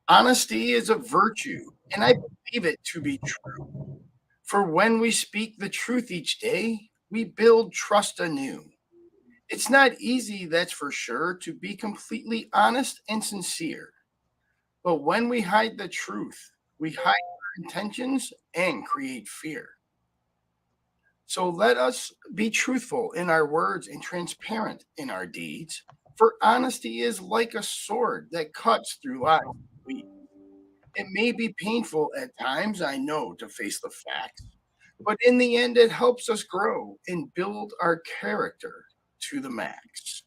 Honesty is a virtue, and I believe it to be true. For when we speak the truth each day, we build trust anew. It's not easy, that's for sure, to be completely honest and sincere. But when we hide the truth, we hide our intentions and create fear. So let us be truthful in our words and transparent in our deeds. For honesty is like a sword that cuts through lies. It may be painful at times, I know, to face the facts, but in the end, it helps us grow and build our character to the max.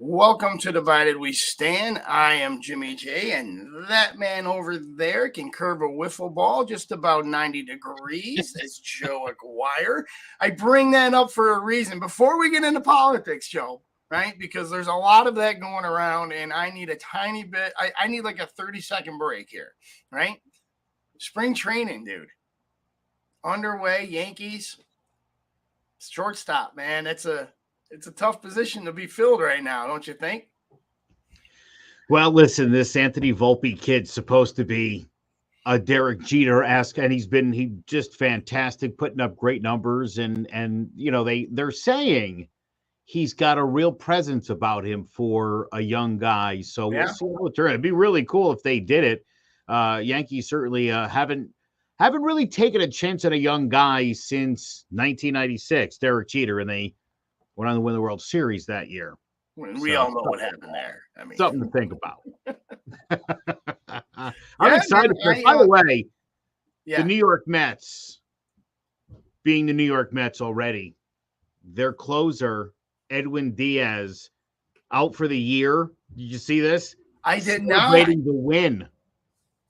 Welcome to Divided We Stand. I am Jimmy J, and that man over there can curve a wiffle ball just about 90 degrees. That's Joe Aguiar. I bring that up for a reason. Before we get into politics, Joe, right? Because there's a lot of that going around, and I need a tiny bit. I need like a 30-second break here, right? Spring training, dude. Underway, Yankees. Shortstop, man. It's a tough position to be filled right now, don't you think? Well, listen, this Anthony Volpe kid's supposed to be a Derek Jeter-esque, and he just fantastic, putting up great numbers, and they're saying he's got a real presence about him for a young guy. So we'll see how it turns. It'd be really cool if they did it. Yankees certainly haven't really taken a chance on a young guy since 1996, Derek Jeter, and they went on to win the World Series that year. We all know what happened there. I mean, something to think about. I'm excited. By the way, the New York Mets, being the New York Mets already, their closer, Edwin Diaz, out for the year. Did you see this? I did not. Celebrating the win.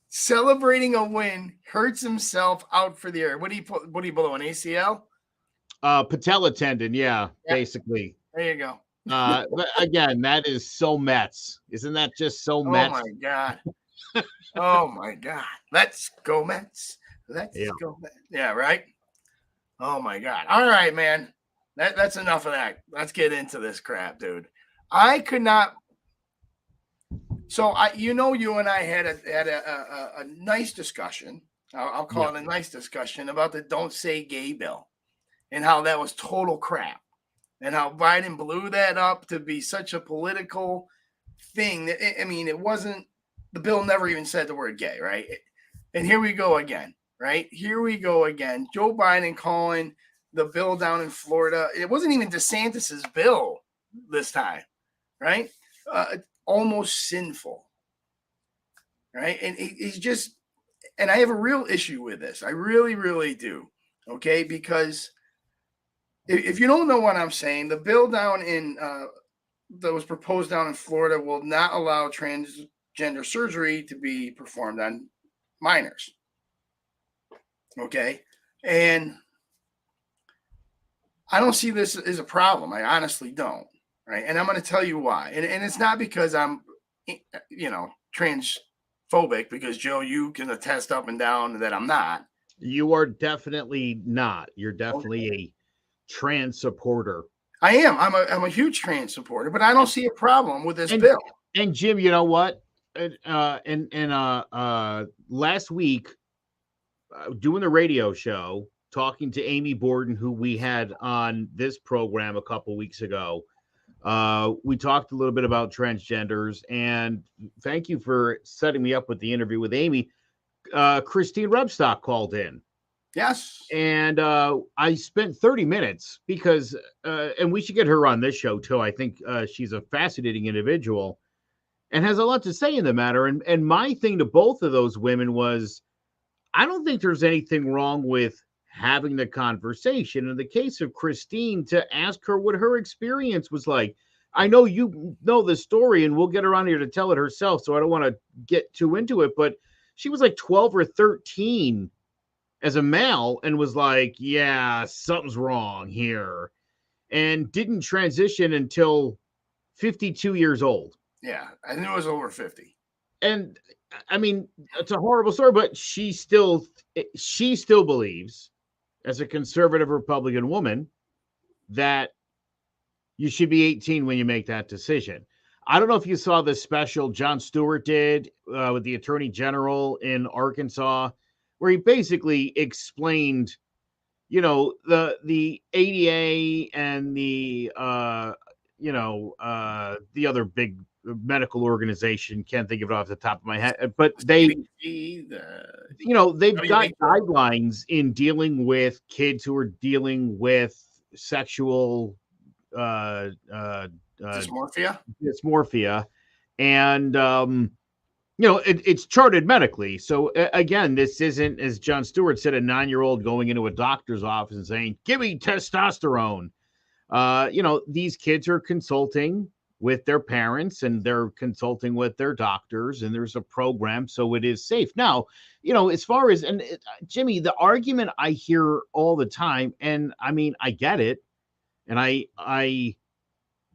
Celebrating a win, hurts himself, out for the year. What do you blow, an ACL? Patella tendon, yeah, basically. There you go. But again, that is so Mets. Isn't that just so Mets? Oh my god. Oh my god. Let's go Mets. Let's go Mets. Yeah, right? Oh my god. All right, man. That's enough of that. Let's get into this crap, dude. I could not. So you and I had a nice discussion. I'll call it a nice discussion about the Don't Say Gay bill and how that was total crap. And how Biden blew that up to be such a political thing. It wasn't, the bill never even said the word gay, right? And here we go again, right? Here we go again. Joe Biden calling the bill down in Florida. It wasn't even DeSantis's bill this time, right? Almost sinful, right? And he's just, and I have a real issue with this. I really, really do, okay? Because if you don't know what I'm saying, the bill down in that was proposed down in Florida will not allow transgender surgery to be performed on minors. Okay, and I don't see this as a problem. I honestly don't. Right, and I'm going to tell you why. And it's not because I'm, transphobic. Because Joe, you can attest up and down that I'm not. You are definitely not. You're definitely a trans supporter. I am. I'm a huge trans supporter, but I don't see a problem with this bill. And Jim, you know what? Last week, doing the radio show, talking to Amy Borden, who we had on this program a couple weeks ago, we talked a little bit about transgenders, and thank you for setting me up with the interview with Amy. Christine Rebstock called in. Yes. And I spent 30 minutes because, and we should get her on this show too. I think she's a fascinating individual and has a lot to say in the matter. And my thing to both of those women was, I don't think there's anything wrong with having the conversation. In the case of Christine, to ask her what her experience was like. I know you know the story, and we'll get her on here to tell it herself, so I don't want to get too into it, but she was like 12 or 13 as a male and was like, yeah, something's wrong here, and didn't transition until 52 years old. Yeah, I think it was over 50. And I mean, it's a horrible story, but she still believes, as a conservative Republican woman, that you should be 18 when you make that decision. I don't know if you saw the special Jon Stewart did with the Attorney General in Arkansas, where he basically explained, the ADA and the the other big medical organization. Can't think of it off the top of my head, but they've got guidelines in dealing with kids who are dealing with sexual dysmorphia, and it's charted medically. So again, this isn't, as Jon Stewart said, a 9-year-old going into a doctor's office and saying, "Give me testosterone." These kids are consulting with their parents and they're consulting with their doctors, and there's a program, so it is safe. Now, as far as, Jimmy, the argument I hear all the time, and I mean, I get it, and I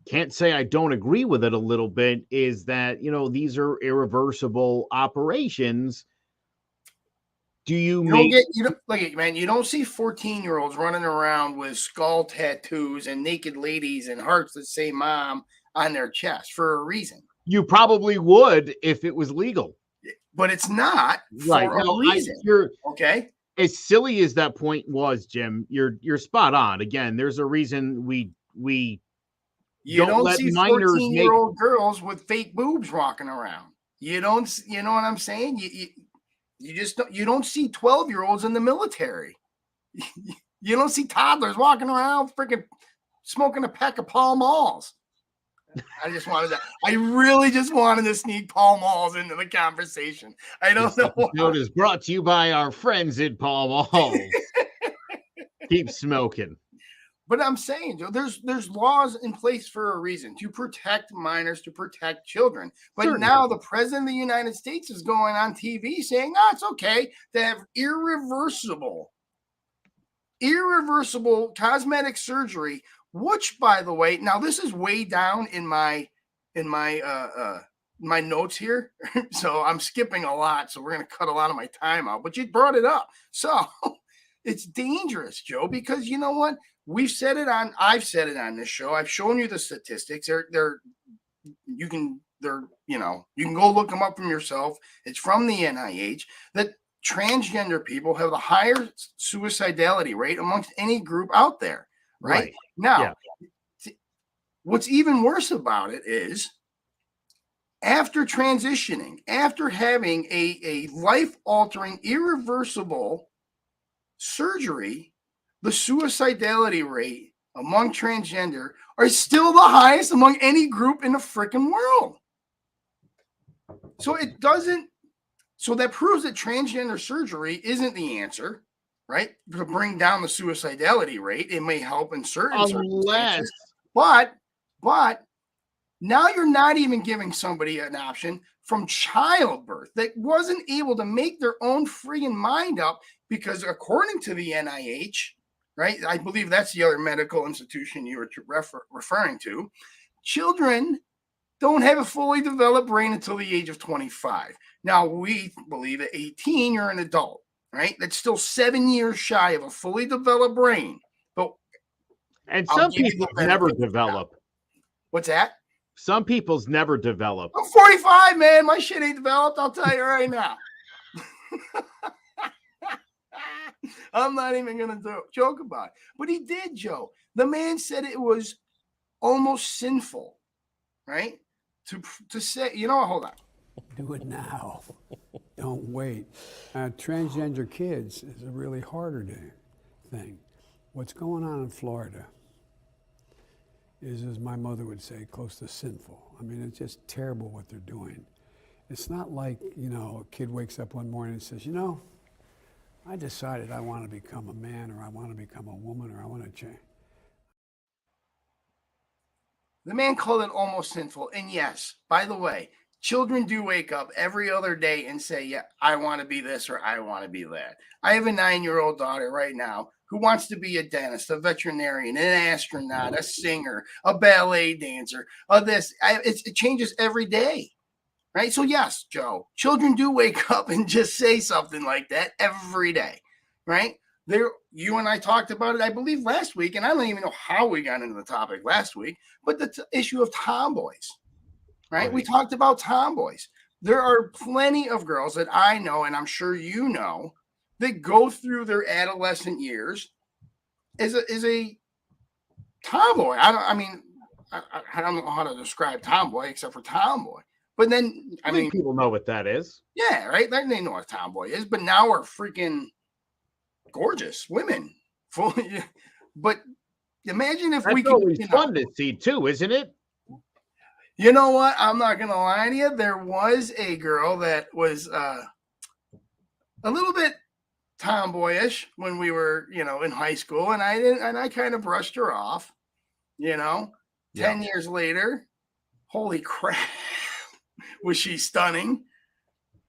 can't say I don't agree with it a little bit, is that, these are irreversible operations. You don't see 14-year-olds running around with skull tattoos and naked ladies and hearts that say mom on their chest for a reason. You probably would if it was legal. But it's not for a reason. Okay. As silly as that point was, Jim, you're spot on. Again, there's a reason we don't see 14-year-old girls with fake boobs walking around. You know what I'm saying? You don't see 12-year-olds in the military. You don't see toddlers walking around freaking smoking a pack of Pall Malls. I really just wanted to sneak Pall Malls into the conversation. I don't know. This episode is brought to you by our friends at Pall Malls. Keep smoking. But I'm saying, Joe, there's laws in place for a reason, to protect minors, to protect children. But certainly, now the president of the United States is going on TV saying, it's okay to have irreversible cosmetic surgery, which, by the way, now this is way down in my notes here. So I'm skipping a lot. So we're going to cut a lot of my time out, but you brought it up. So it's dangerous, Joe, because you know what? I've said it on this show. I've shown you the statistics. You can go look them up from yourself. It's from the NIH that transgender people have the higher suicidality rate amongst any group out there. Right. Now, what's even worse about it is, after transitioning, after having a life-altering, irreversible surgery, the suicidality rate among transgender are still the highest among any group in the freaking world. So that proves that transgender surgery isn't the answer, right? To bring down the suicidality rate. It may help in certain circumstances, but now you're not even giving somebody an option from childbirth that wasn't able to make their own friggin' mind up, because according to the NIH, right, I believe that's the other medical institution you were referring to, children don't have a fully developed brain until the age of 25. Now, we believe at 18, you're an adult, right? That's still 7 years shy of a fully developed brain. And some people never develop. What's that? Some people's never develop. I'm 45, man. My shit ain't developed. I'll tell you right now. I'm not even going to joke about it. But he did, Joe. The man said it was almost sinful, right? To say, hold on. Do it now. Don't wait. Transgender kids is a really harder thing. What's going on in Florida is, as my mother would say, close to sinful. I mean, it's just terrible what they're doing. It's not like, a kid wakes up one morning and says, I decided I want to become a man, or I want to become a woman, or I want to change. The man called it almost sinful. And yes, by the way, children do wake up every other day and say, yeah, I want to be this or I want to be that. I have a 9-year-old daughter right now who wants to be a dentist, a veterinarian, an astronaut, a singer, a ballet dancer, it changes every day, right? So yes, Joe, children do wake up and just say something like that every day, right? You and I talked about it, I believe, last week, and I don't even know how we got into the topic last week, but the issue of tomboys, right? We talked about tomboys. There are plenty of girls that I know, and I'm sure you know, that go through their adolescent years as a tomboy. I don't know how to describe tomboy except for tomboy. But then, I mean, people know what that is. Yeah, right? They know what a tomboy is, but now we're freaking gorgeous women. But imagine if That's we could. Always fun to see too, isn't it? You know what? I'm not gonna lie to you. There was a girl that was a little bit tomboyish when we were, in high school, and I kind of brushed her off. 10 years later, holy crap, was she stunning?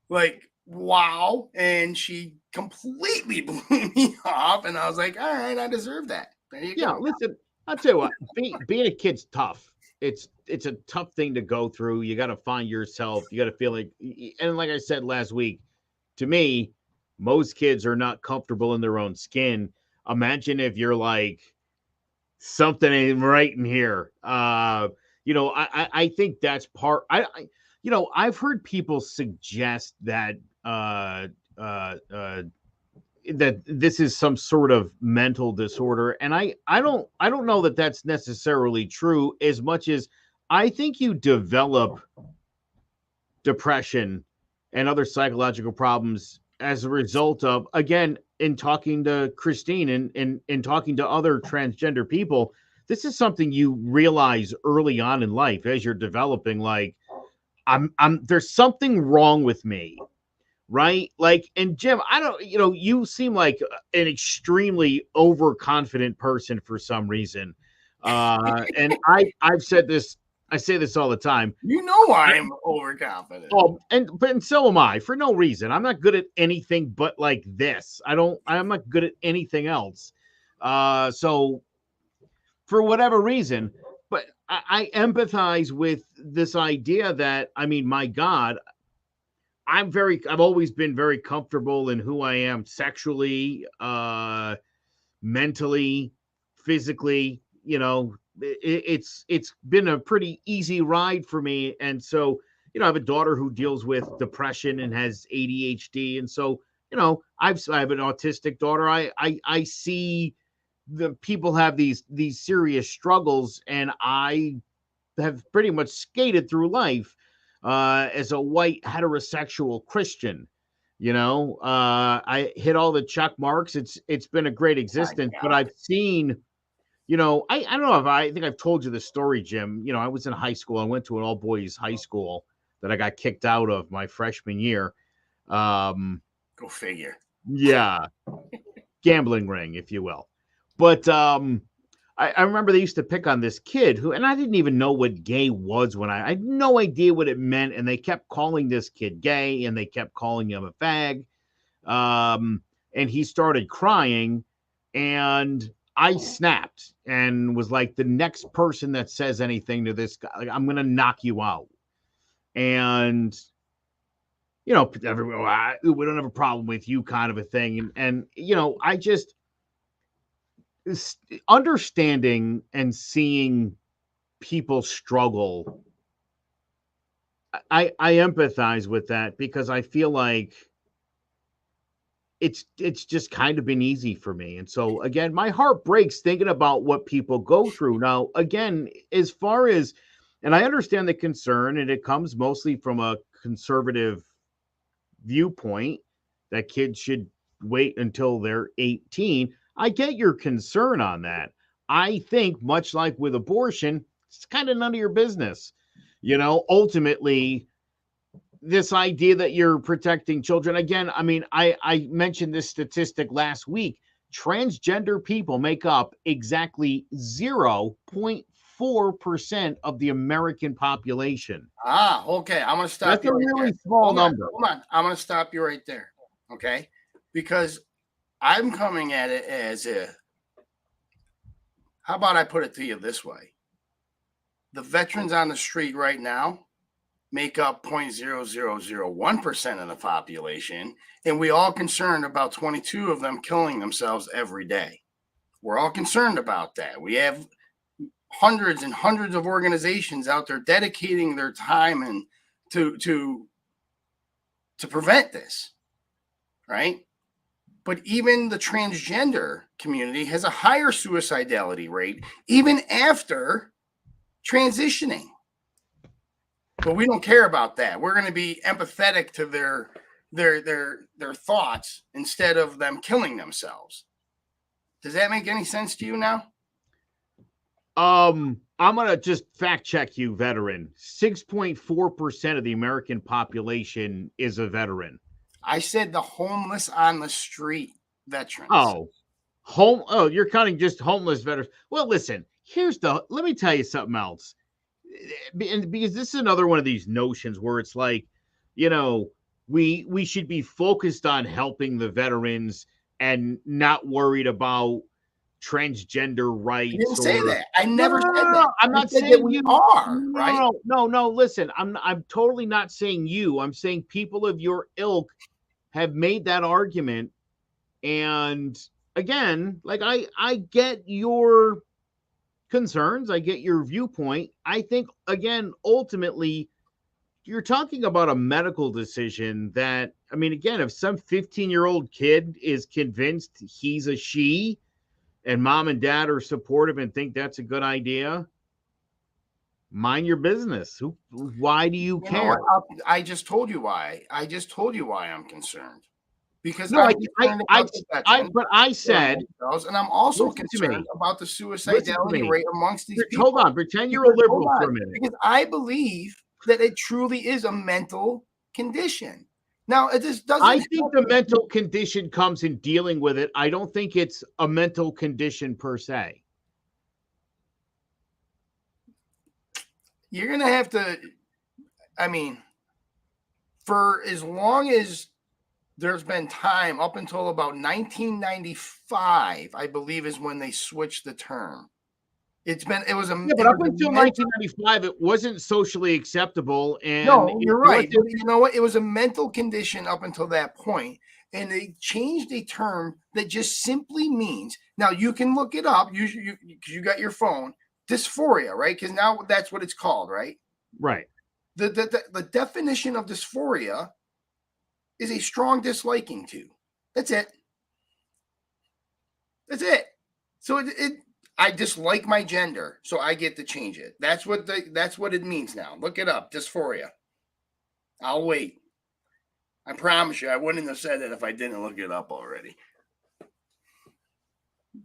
Like, wow. And she completely blew me off, and I was like, all right, I deserve that. There you go. Listen, I'll tell you what, being a kid's tough. It's a tough thing to go through. You got to find yourself. You got to feel like, and like I said last week, to me, most kids are not comfortable in their own skin. Imagine if you're like, something ain't right in here. I think that's part. I've heard people suggest that that this is some sort of mental disorder, and I don't know that that's necessarily true, as much as I think you develop depression and other psychological problems as a result of, again, in talking to Christine and talking to other transgender people, this is something you realize early on in life as you're developing, like, I'm there's something wrong with me. Right? Like, and Jim, I don't, you seem like an extremely overconfident person for some reason. And I've said this, I say this all the time. You know I'm overconfident. Oh, and so am I, for no reason. I'm not good at anything but like this. I'm not good at anything else. So for whatever reason, but I empathize with this idea that, I mean, my God, I've always been very comfortable in who I am sexually, mentally, physically. It's been a pretty easy ride for me. And so, I have a daughter who deals with depression and has ADHD. And so, I have an autistic daughter. I see the people have these serious struggles, and I have pretty much skated through life as a white heterosexual Christian. I hit all the check marks. It's been a great existence, but I've seen, I don't know if I think I've told you the story, Jim. I was in high school. I went to an all boys high school that I got kicked out of my freshman year. Go figure. Yeah. Gambling ring, if you will. But I remember they used to pick on this kid and I didn't even know what gay was I had no idea what it meant. And they kept calling this kid gay, and they kept calling him a fag. And he started crying, and I snapped and was like, the next person that says anything to this guy, like, I'm going to knock you out. And, everyone, we don't have a problem with you, kind of a thing. And I just, understanding and seeing people struggle, I empathize with that, because I feel like it's just kind of been easy for me. And so, again, my heart breaks thinking about what people go through. Now, again, as far as, and I understand the concern, and it comes mostly from a conservative viewpoint that kids should wait until they're 18. I get your concern on that. I think, much like with abortion, it's kind of none of your business. Ultimately, this idea that you're protecting children. Again, I mean, I mentioned this statistic last week. Transgender people make up exactly 0.4% of the American population. Okay. I'm going to stop you. That's a really small number. Hold on. I'm going to stop you right there. Okay. Because I'm coming at it as how about I put it to you this way? The veterans on the street right now make up 0.0001% of the population, and we all concerned about 22 of them killing themselves every day. We're all concerned about that. We have hundreds and hundreds of organizations out there dedicating their time and to prevent this, right? But even the transgender community has a higher suicidality rate even after transitioning. But we don't care about that. We're going to be empathetic to their thoughts instead of them killing themselves. Does that make any sense to you now? I'm gonna just fact check you, veteran. 6.4% of the American population is a veteran. I said the homeless on the street veterans. You're counting just homeless veterans. Well, listen, let me tell you something else. Because this is another one of these notions where it's like, we should be focused on helping the veterans and not worried about transgender rights. I didn't say that. I never said that. I'm not saying that we are, right? No. Listen, I'm totally not saying you. I'm saying people of your ilk have made that argument. And again, like I get your concerns. I get your viewpoint. I think, again, ultimately, you're talking about a medical decision that, I mean, again, if some 15-year-old kid is convinced he's a she and mom and dad are supportive and think that's a good idea, mind your business. Why do you care? I just told you why. I just told you why I'm concerned. Because but I said, and I'm also concerned about the suicidality rate amongst these people. Hold on, pretend you're a liberal for a minute. Because I believe that it truly is a mental condition. Now, it just doesn't. I think the mental condition comes in dealing with it. I don't think it's a mental condition per se. You're going to have to, I mean, for as long as there's been time up until about 1995, I believe, is when they switched the term. But up until 1995, it wasn't socially acceptable. And no, you're right. You know what? It was a mental condition up until that point, and they changed a term that just simply means. Now you can look it up. Because you got your phone. Dysphoria, right? Because now that's what it's called, right? Right. The definition of dysphoria is a strong disliking to. That's it. That's it. So I dislike my gender, so I get to change it. That's what it means now. Look it up, dysphoria. I'll wait. I promise you, I wouldn't have said it if I didn't look it up already.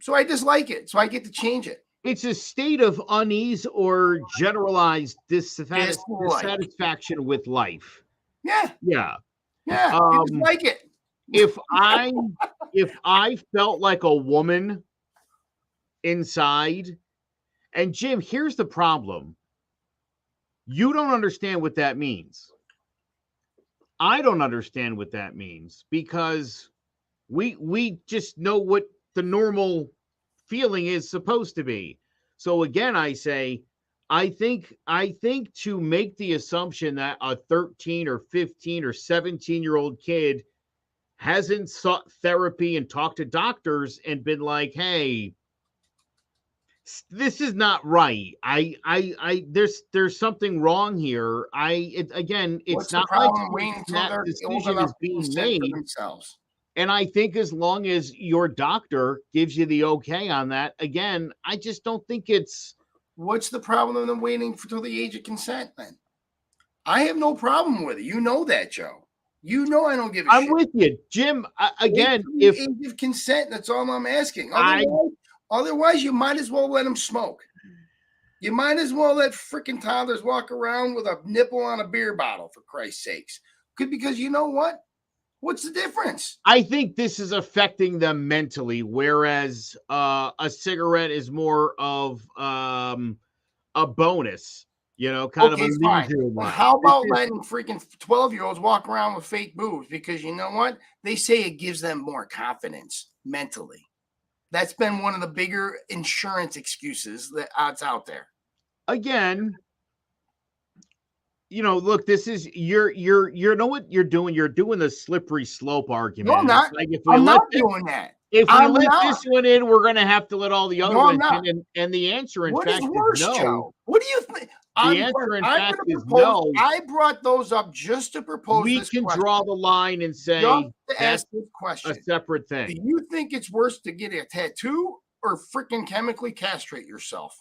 So I dislike it, so I get to change it. It's a state of unease or generalized dissatisfaction with life. Yeah. Yeah. Yeah. You dislike it. If I felt like a woman inside, and Jim, here's the problem. You don't understand what that means. I don't understand what that means because we just know what the normal feeling is supposed to be. So again, I say, I think to make the assumption that a 13 or 15 or 17-year-old kid hasn't sought therapy and talked to doctors and been like, hey, this is not right. There's something wrong here. It's not like that decision is being made themselves. And I think as long as your doctor gives you the okay on that, again, I just don't think it's. What's the problem in them waiting until the age of consent then? I have no problem with it. You know that, Joe. You know I don't give a shit. I'm with you, Jim. Again, if age of consent, that's all I'm asking. Otherwise, you might as well let them smoke. You might as well let freaking toddlers walk around with a nipple on a beer bottle, for Christ's sakes. Because you know what? What's the difference? I think this is affecting them mentally, whereas a cigarette is more of a bonus, kind of a leisure one. How about letting freaking 12-year-olds walk around with fake boobs? Because you know what? They say it gives them more confidence. mentally. That's been one of the bigger insurance excuses that's out there. Again, look, this is you know what you're doing? You're doing the slippery slope argument. No, I'm not. Like I'm not doing that. If we I'm let not. this one in, we're going to have to let all the other No, I'm ones not. in. And the answer, in What fact, is worse, is no. Joe? What do you think? The answer, in fact, is no. I brought those up just to propose We this can question. draw the line and say to ask this question. a separate thing. Do you think it's worse to get a tattoo or freaking chemically castrate yourself?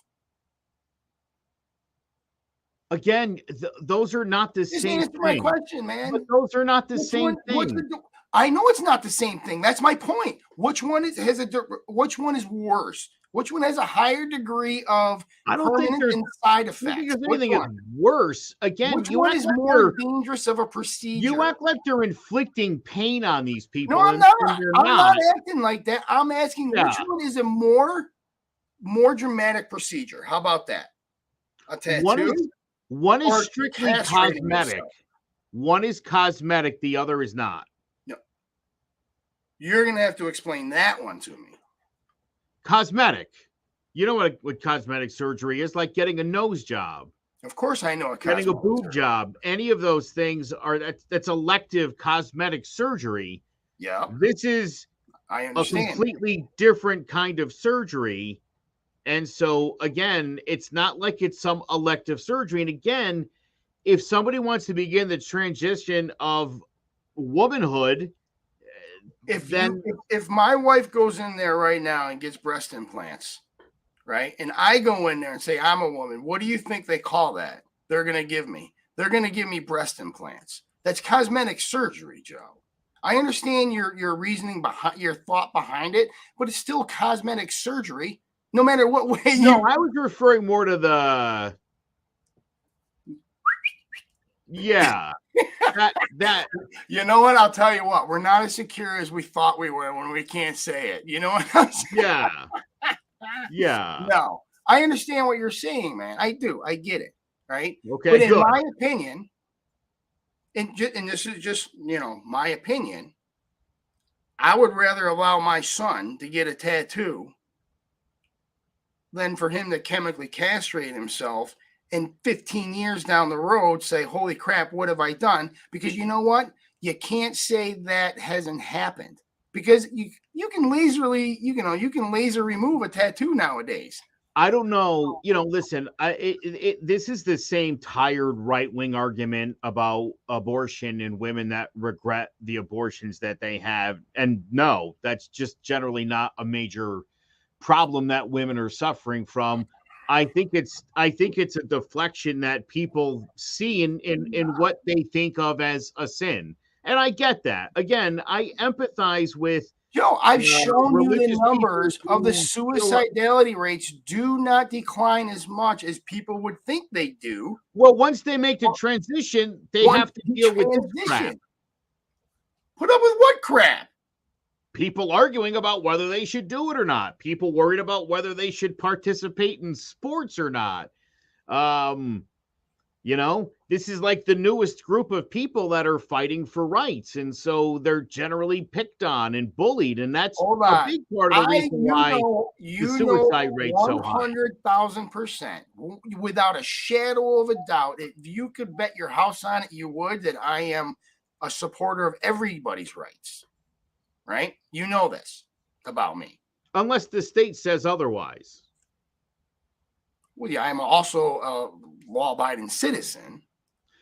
Again, those are not the Just same answer thing. my question, man. But those are not the same thing. I know it's not the same thing. That's my point. Which one is worse? Which one has a higher degree of permanent and side effects? I don't think anything is worse. Again, which one is more dangerous of a procedure? You act like they're inflicting pain on these people. No, I'm not. I'm not acting like that. I'm asking which one is a more dramatic procedure. How about that? A tattoo? One is strictly cosmetic. One is cosmetic. The other is not. No. You're going to have to explain that one to me. Cosmetic. You know what cosmetic surgery is? Like getting a nose job. Of course I know. Getting a boob job. Any of those things that's elective cosmetic surgery. Yeah. This is I understand. A completely different kind of surgery. And so, again, it's not like it's some elective surgery. And again, if somebody wants to begin the transition of womanhood, if my wife goes in there right now and gets breast implants, right, and I go in there and say I'm a woman, what do you think they call that? They're going to give me breast implants. That's cosmetic surgery, Joe. I understand your reasoning behind your thought behind it, but it's still cosmetic surgery. No matter what way you... No, I was referring more to the... Yeah. that. You know what? I'll tell you what. We're not as secure as we thought we were when we can't say it. You know what I'm saying? Yeah. Yeah. No. I understand what you're saying, man. I do. I get it. Right? Okay, but in my opinion, and this is just, my opinion, I would rather allow my son to get a tattoo than for him to chemically castrate himself and 15 years down the road say, holy crap, what have I done? Because you know what? You can't say that hasn't happened because you can laser remove a tattoo nowadays. I don't know. Listen, this is the same tired right-wing argument about abortion and women that regret the abortions that they have. And no, that's just generally not a major problem that women are suffering from. I think it's a deflection that people see in what they think of as a sin. And I get that. Again, I empathize with Joe, I've shown you the numbers of the suicidality rates do not decline as much as people would think they do. Well, once they make the transition, they have to deal with this crap. Put up with what crap? People arguing about whether they should do it or not. People worried about whether they should participate in sports or not. This is like the newest group of people that are fighting for rights. And so they're generally picked on and bullied. And that's a big part of the reason why the suicide rate's so high. 100,000%, without a shadow of a doubt, if you could bet your house on it, you would, that I am a supporter of everybody's rights. Right? You know this about me. Unless the state says otherwise. Well, yeah, I'm also a law-abiding citizen.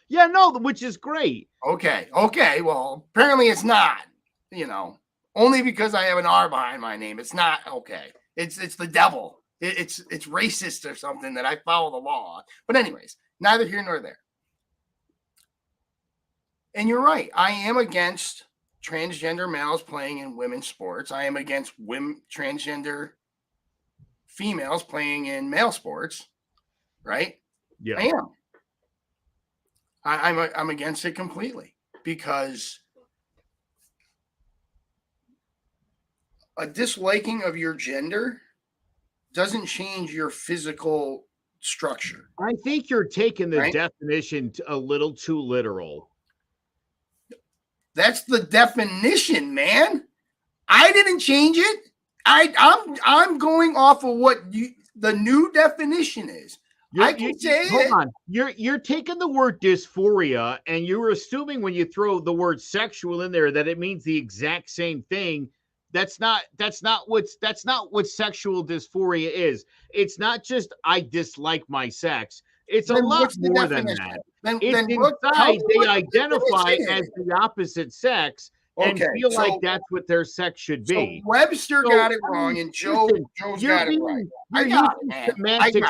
Yeah, no, which is great. Okay. Well, apparently it's not, only because I have an R behind my name. It's not okay. It's the devil. It's racist or something that I follow the law. But anyways, neither here nor there. And you're right. I am against transgender males playing in women's sports. I am against transgender females playing in male sports. Right? Yeah. I am. I'm against it completely because a disliking of your gender doesn't change your physical structure. I think you're taking the definition a little too literal. That's the definition, man. I didn't change it. I'm going off of what the new definition is. I can say hold it. on. You're taking the word dysphoria and you're assuming when you throw the word sexual in there that it means the exact same thing. That's not what sexual dysphoria is. It's not just I dislike my sex. It's a Then lot what's the more than definition? that. Then It's tell inside me they what the identify definition as is. the opposite sex and Okay, feel like that's what their sex should so be. Webster So, got it I wrong, mean, and listen, Joe's you're got it right. I you're got it, using man. semantics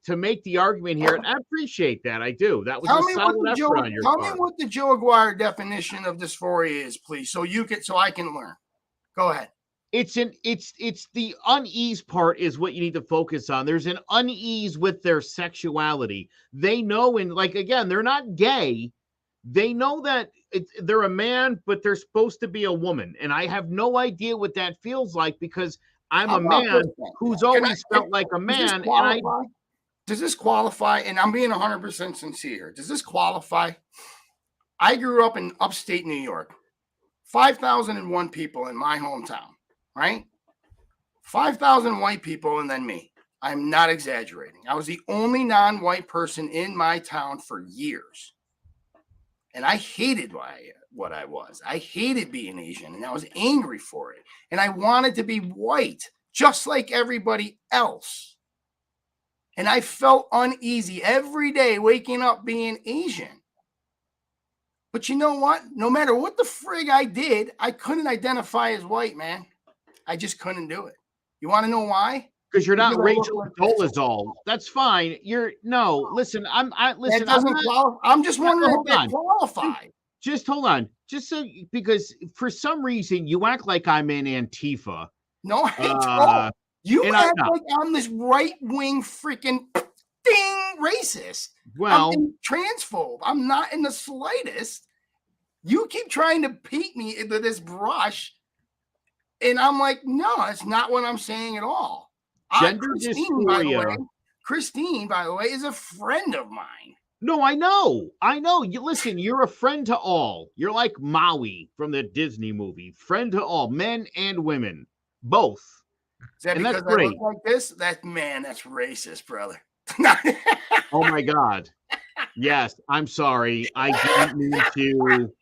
to make the argument here, and I appreciate that. I do. That was Tell a me what solid the effort on your Tell part. me what the Joe Aguiar definition of dysphoria is, please, so I can learn. Go ahead. It's the unease part is what you need to focus on. There's an unease with their sexuality. They know, and like again, they're not gay. They know that they're a man, but they're supposed to be a woman, and I have no idea what that feels like because I'm How a about man this then? who's always felt like a Does this man, and qualify? Does this qualify? And I'm being 100% sincere. Does this qualify? I grew up in upstate New York. 5,001 people in my hometown, right? 5,000 white people and then me. I'm not exaggerating. I was the only non-white person in my town for years. And I hated what I was. I hated being Asian, and I was angry for it. And I wanted to be white, just like everybody else. And I felt uneasy every day waking up being Asian. But you know what? No matter what the frig I did, I couldn't identify as white, man. I just couldn't do it. You want to know why? because you're not Because I look Rachel like this. Dolezal. That's fine. Listen. That doesn't qualify. I'm just wondering if Hold that on. qualifies. Just hold on. Just so because for some reason you act like I'm in Antifa. No, I don't. You and act like I'm this right-wing freaking ding racist. Well, I'm transphobe. I'm not in the slightest. You keep trying to paint me into this brush, and I'm like, no, that's not what I'm saying at all. Gender Christine, dysphoria. by the way, is a friend of mine. No, I know. You listen, you're a friend to all. You're like Maui from the Disney movie. Friend to all, men and women. Both. Is that and because that's I great. look like this? That's racist, brother. Oh my God. Yes, I'm sorry. I didn't mean to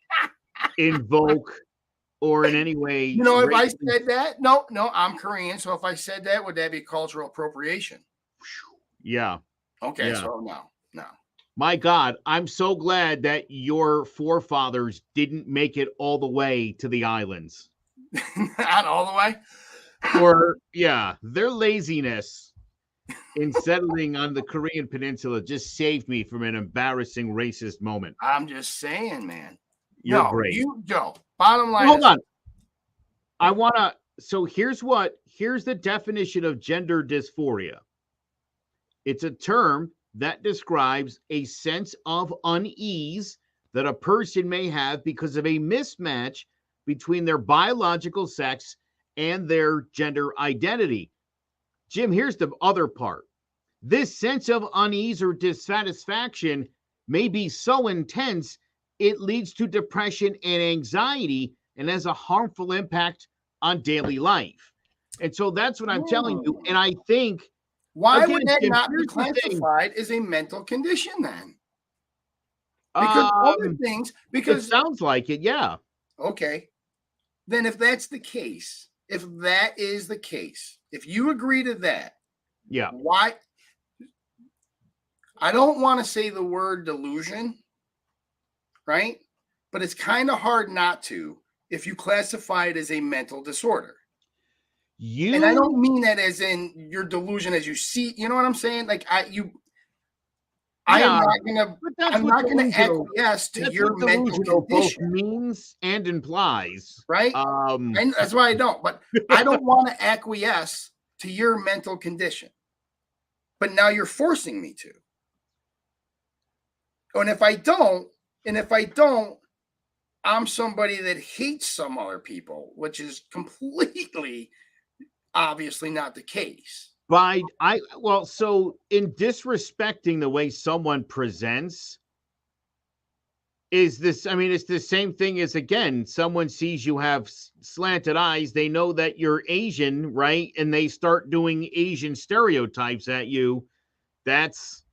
invoke or in any way. You know, if I said that, no, I'm Korean. So if I said that, would that be cultural appropriation? Yeah. Okay, yeah. so no. My God, I'm so glad that your forefathers didn't make it all the way to the islands. Not all the way? Or, yeah, their laziness in settling on the Korean peninsula just saved me from an embarrassing racist moment. I'm just saying, man. You're great. Joe, bottom line. Hold on. I want to. So here's the definition of gender dysphoria. It's a term that describes a sense of unease that a person may have because of a mismatch between their biological sex and their gender identity. Jim, here's the other part. This sense of unease or dissatisfaction may be so intense it leads to depression and anxiety and has a harmful impact on daily life. And so that's what I'm telling you. And I think, why again, would that Jim, not be classified as a mental condition then? Because other things, because it sounds like it, yeah. Okay. Then if that's the case, if that is the case, if you agree to that, yeah. Why? I don't want to say the word delusion, right? But it's kind of hard not to if you classify it as a mental disorder. And I don't mean that as in your delusion as you see, you know what I'm saying? Like I'm not gonna acquiesce to your mental condition. Both means and implies, right? And that's why I don't. But I don't want to acquiesce to your mental condition. But now you're forcing me to. And if I don't, I'm somebody that hates some other people, which is completely obviously not the case. So in disrespecting the way someone presents, is this, I mean, it's the same thing as, again, someone sees you have slanted eyes, they know that you're Asian, right? And they start doing Asian stereotypes at you. That's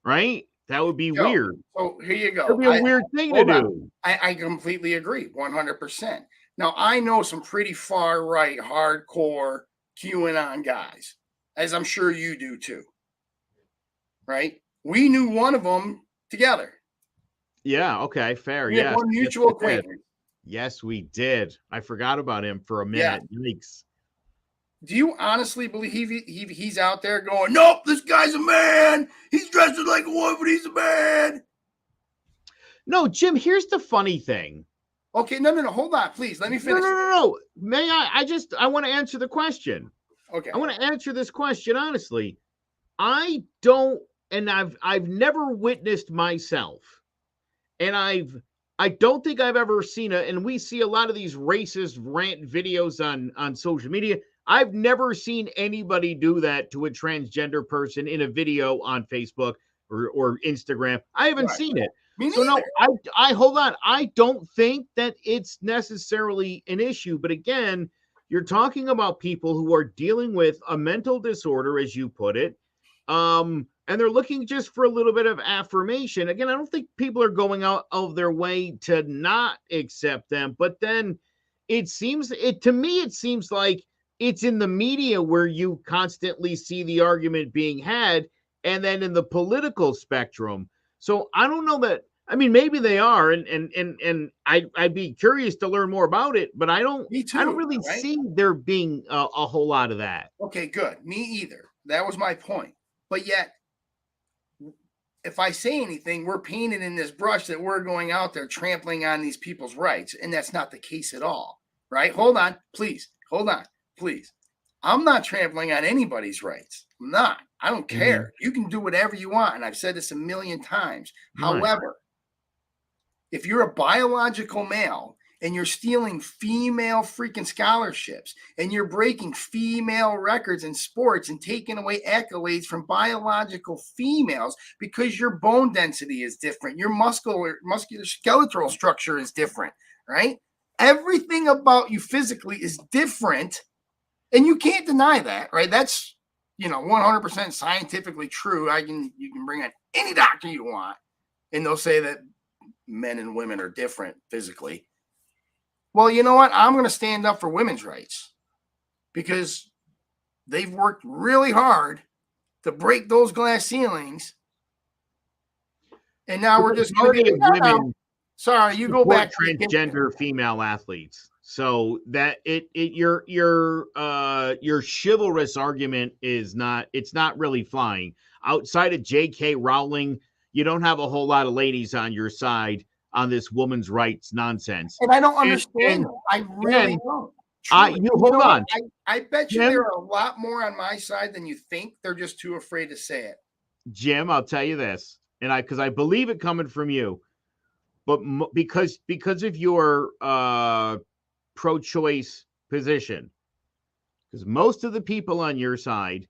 right. That would be Joe, weird. so here you go. That'd be a weird thing to hold on. do. I completely agree, 100%. Now, I know some pretty far right, hardcore QAnon guys, as I'm sure you do too. Right? We knew one of them together. Yeah. Okay. Fair. We had Yes. one mutual acquaintance. Yes, we did. I forgot about him for a minute. Yikes. Do you honestly believe he's out there going, nope, this guy's a man. He's dressed like a woman, but he's a man. No, Jim, here's the funny thing. Okay, no. Hold on, please. Let me finish. No. May I want to answer the question. Okay. I want to answer this question honestly. I don't, and I've never witnessed myself, and I don't think I've ever seen and we see a lot of these racist rant videos on social media. I've never seen anybody do that to a transgender person in a video on Facebook or Instagram. I haven't seen it. So no, I hold on. I don't think that it's necessarily an issue. But again, you're talking about people who are dealing with a mental disorder, as you put it. And they're looking just for a little bit of affirmation. Again, I don't think people are going out of their way to not accept them. But then to me, it seems like it's in the media where you constantly see the argument being had, and then in the political spectrum. So I don't know that. I mean, maybe they are, and I'd be curious to learn more about it. But I don't. Me too, I don't really see there being a whole lot of that. Okay, good. Me either. That was my point. But yet, if I say anything, we're painted in this brush that we're going out there trampling on these people's rights, and that's not the case at all. Right? Hold on, please. Hold on, please. I'm not trampling on anybody's rights. I'm not. I don't care. Mm-hmm. You can do whatever you want. And I've said this a million times. Right. However, if you're a biological male and you're stealing female freaking scholarships and you're breaking female records in sports and taking away accolades from biological females because your bone density is different, your muscular skeletal structure is different, right? Everything about you physically is different. And you can't deny that, right? That's, 100% scientifically true. You can bring on any doctor you want, and they'll say that men and women are different physically. Well, you know what? I'm going to stand up for women's rights because they've worked really hard to break those glass ceilings. And now we're just going to women. Sorry, you go back to transgender female athletes. So that your chivalrous argument it's not really flying. Outside of J.K. Rowling, you don't have a whole lot of ladies on your side on this woman's rights nonsense. And I don't understand. I really don't. Hold on. I bet you there are a lot more on my side than you think. They're just too afraid to say it. Jim, I'll tell you this, and because I believe it coming from you, but because of your pro-choice position, because most of the people on your side,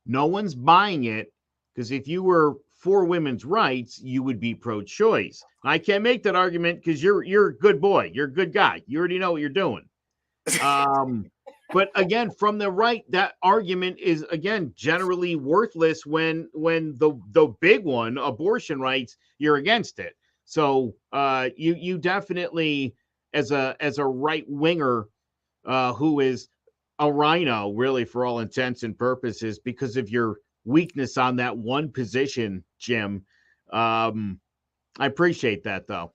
no one's buying it, because if you were for women's rights, you would be pro-choice. I can't make that argument because you're a good boy, you're a good guy, you already know what you're doing. But again, from the right, that argument is again generally worthless when the big one, abortion rights, you're against it. So you definitely, as a right winger who is a rhino, really, for all intents and purposes, because of your weakness on that one position, Jim. I appreciate that, though.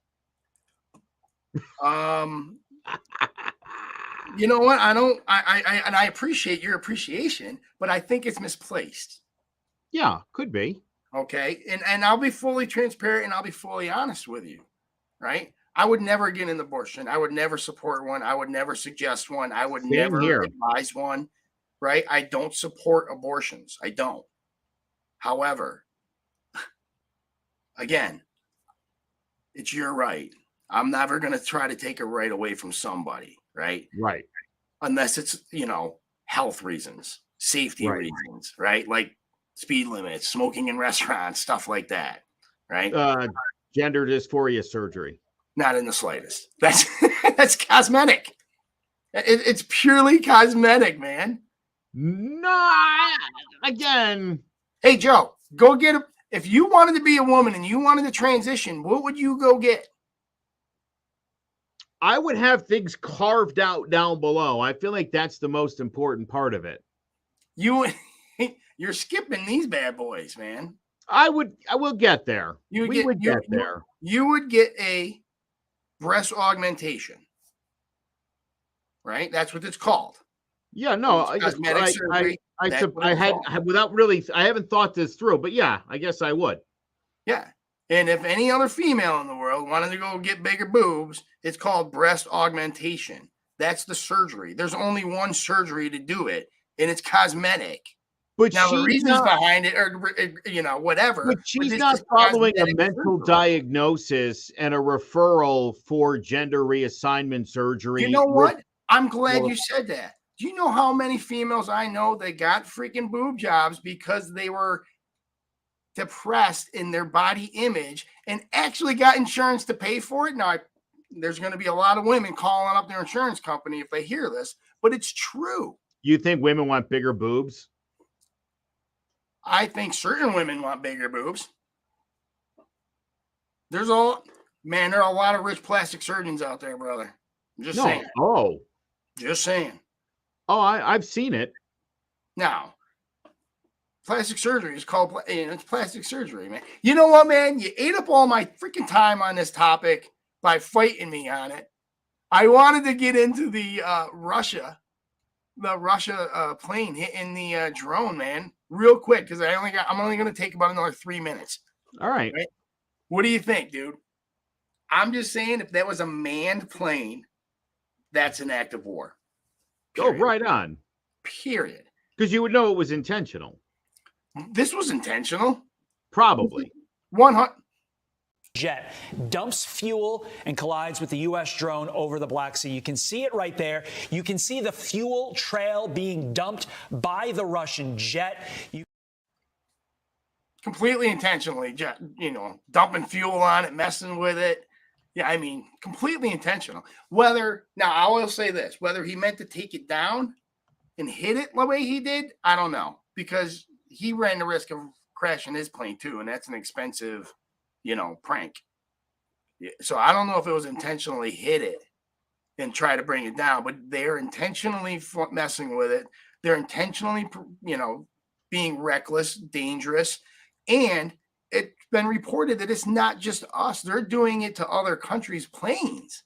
You know what? I appreciate your appreciation, but I think it's misplaced. Yeah, could be. Okay. And I'll be fully transparent and I'll be fully honest with you. Right. I would never get an abortion. I would never support one. I would never suggest one. I would never advise one. Right. I don't support abortions. I don't. However, again, it's your right. I'm never going to try to take a right away from somebody. Right. Right. Unless it's, health reasons, safety reasons. Right. Like speed limits, smoking in restaurants, stuff like that. Right. gender dysphoria surgery. Not in the slightest. That's cosmetic. It's purely cosmetic, man. No, again. Hey, Joe, go get a. If you wanted to be a woman and you wanted to transition, what would you go get? I would have things carved out down below. I feel like that's the most important part of it. You're skipping these bad boys, man. I will get there. We would get there. You would get a breast augmentation, right? That's what it's called. Yeah, no, cosmetic surgery. I haven't thought this through, but yeah, I guess I would. Yeah. And if any other female in the world wanted to go get bigger boobs, it's called breast augmentation. That's the surgery. There's only one surgery to do it, and it's cosmetic. But now the reasons behind it, or whatever. But she's not following a mental diagnosis and a referral for gender reassignment surgery. You know what? I'm glad you said that. Do you know how many females I know that got freaking boob jobs because they were depressed in their body image and actually got insurance to pay for it? Now, there's going to be a lot of women calling up their insurance company if they hear this, but it's true. You think women want bigger boobs? I think certain women want bigger boobs. There are a lot of rich plastic surgeons out there, brother. I'm just saying. Oh. Just saying. Oh, I've seen it. Now, plastic surgery is called, it's plastic surgery, man. You know what, man? You ate up all my freaking time on this topic by fighting me on it. I wanted to get into the Russia plane hitting the drone, man, real quick, because I'm only going to take about another 3 minutes. All right. What do you think, dude? I'm just saying, if that was a manned plane, that's an act of war. Period. Oh, right on. Period. Because you would know it was intentional. This was intentional. Probably. 100. Jet dumps fuel and collides with the U.S. drone over the Black Sea. You can see it right there. You can see the fuel trail being dumped by the Russian jet. Completely intentionally, dumping fuel on it, messing with it. Yeah, I mean, completely intentional. Now I will say this, whether he meant to take it down and hit it the way he did, I don't know, because he ran the risk of crashing his plane too, and that's an expensive, prank. Yeah, so I don't know if it was intentionally hit it and try to bring it down, but they're intentionally messing with it. They're intentionally, being reckless, dangerous, and it's been reported that it's not just us. They're doing it to other countries' planes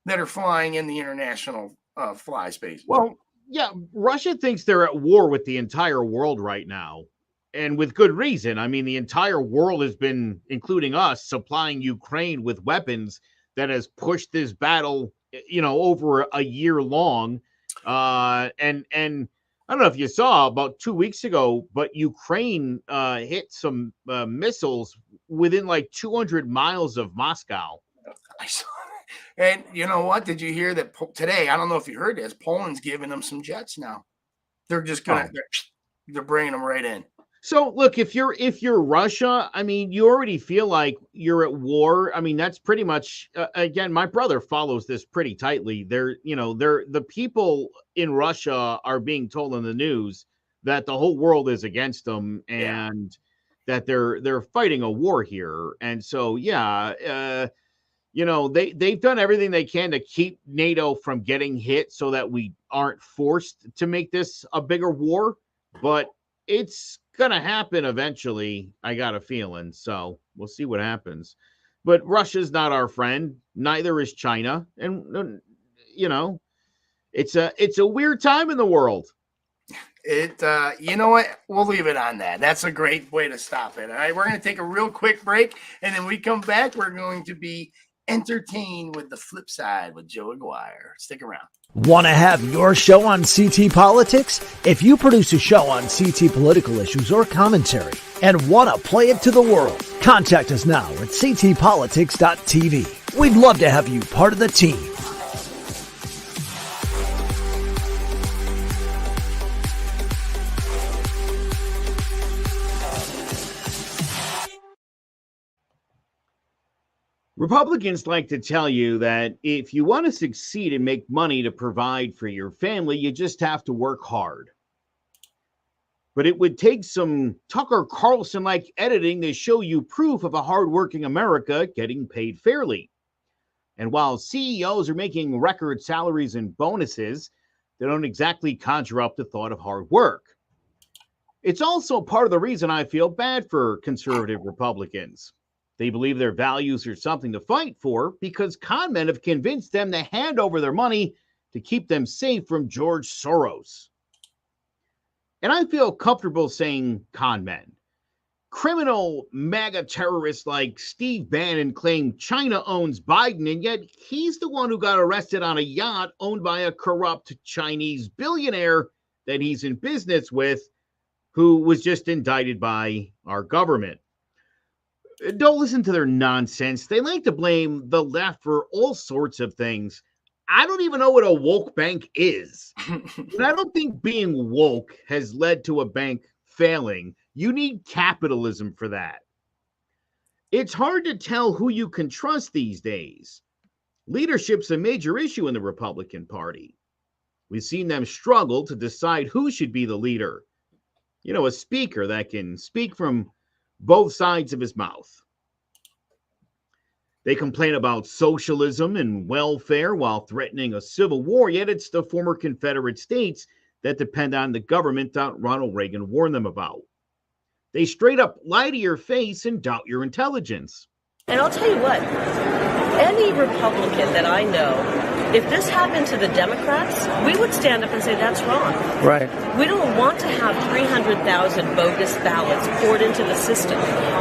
that are flying in the international fly space. Well, yeah, Russia thinks they're at war with the entire world right now, and with good reason. I mean, the entire world has been, including us, supplying Ukraine with weapons that has pushed this battle, over a year long. And I don't know if you saw about 2 weeks ago, but Ukraine hit some missiles within like 200 miles of Moscow. I saw that. And you know what? Did you hear that today? I don't know if you heard this. Poland's giving them some jets now. They're just they're bringing them right in. So look, if you're Russia, I mean, you already feel like you're at war. I mean, that's pretty much again, my brother follows this pretty tightly. The people in Russia are being told in the news that the whole world is against them and that they're fighting a war here. And so, they've done everything they can to keep NATO from getting hit so that we aren't forced to make this a bigger war, but it's gonna happen eventually. I got a feeling. So we'll see what happens. But Russia's not our friend. Neither is China. And it's a weird time in the world. You know what? We'll leave it on that. That's a great way to stop it. All right, we're going to take a real quick break, and then we come back. We're going to be entertained with the flip side with Joe Aguiar. Stick around. Want to have your show on CT Politics? If you produce a show on CT political issues or commentary and want to play it to the world, contact us now at ctpolitics.tv. We'd love to have you part of the team. Republicans like to tell you that if you want to succeed and make money to provide for your family, you just have to work hard. But it would take some Tucker Carlson-like editing to show you proof of a hardworking America getting paid fairly. And while CEOs are making record salaries and bonuses, they don't exactly conjure up the thought of hard work. It's also part of the reason I feel bad for conservative Republicans. They believe their values are something to fight for because con men have convinced them to hand over their money to keep them safe from George Soros. And I feel comfortable saying con men. Criminal MAGA terrorists like Steve Bannon claim China owns Biden, and yet he's the one who got arrested on a yacht owned by a corrupt Chinese billionaire that he's in business with, who was just indicted by our government. Don't listen to their nonsense. They like to blame the left for all sorts of things. I don't even know what a woke bank is. And I don't think being woke has led to a bank failing. You need capitalism for that. It's hard to tell who you can trust these days. Leadership's a major issue in the Republican Party. We've seen them struggle to decide who should be the leader. You know, a speaker that can speak from both sides of his mouth. They complain about socialism and welfare while threatening a civil war, yet it's the former Confederate states that depend on the government that Ronald Reagan warned them about. They straight up lie to your face and doubt your intelligence. And I'll tell you what, any Republican that I know, if this happened to the Democrats, we would stand up and say that's wrong. Right. We don't want to have 300,000 bogus ballots poured into the system.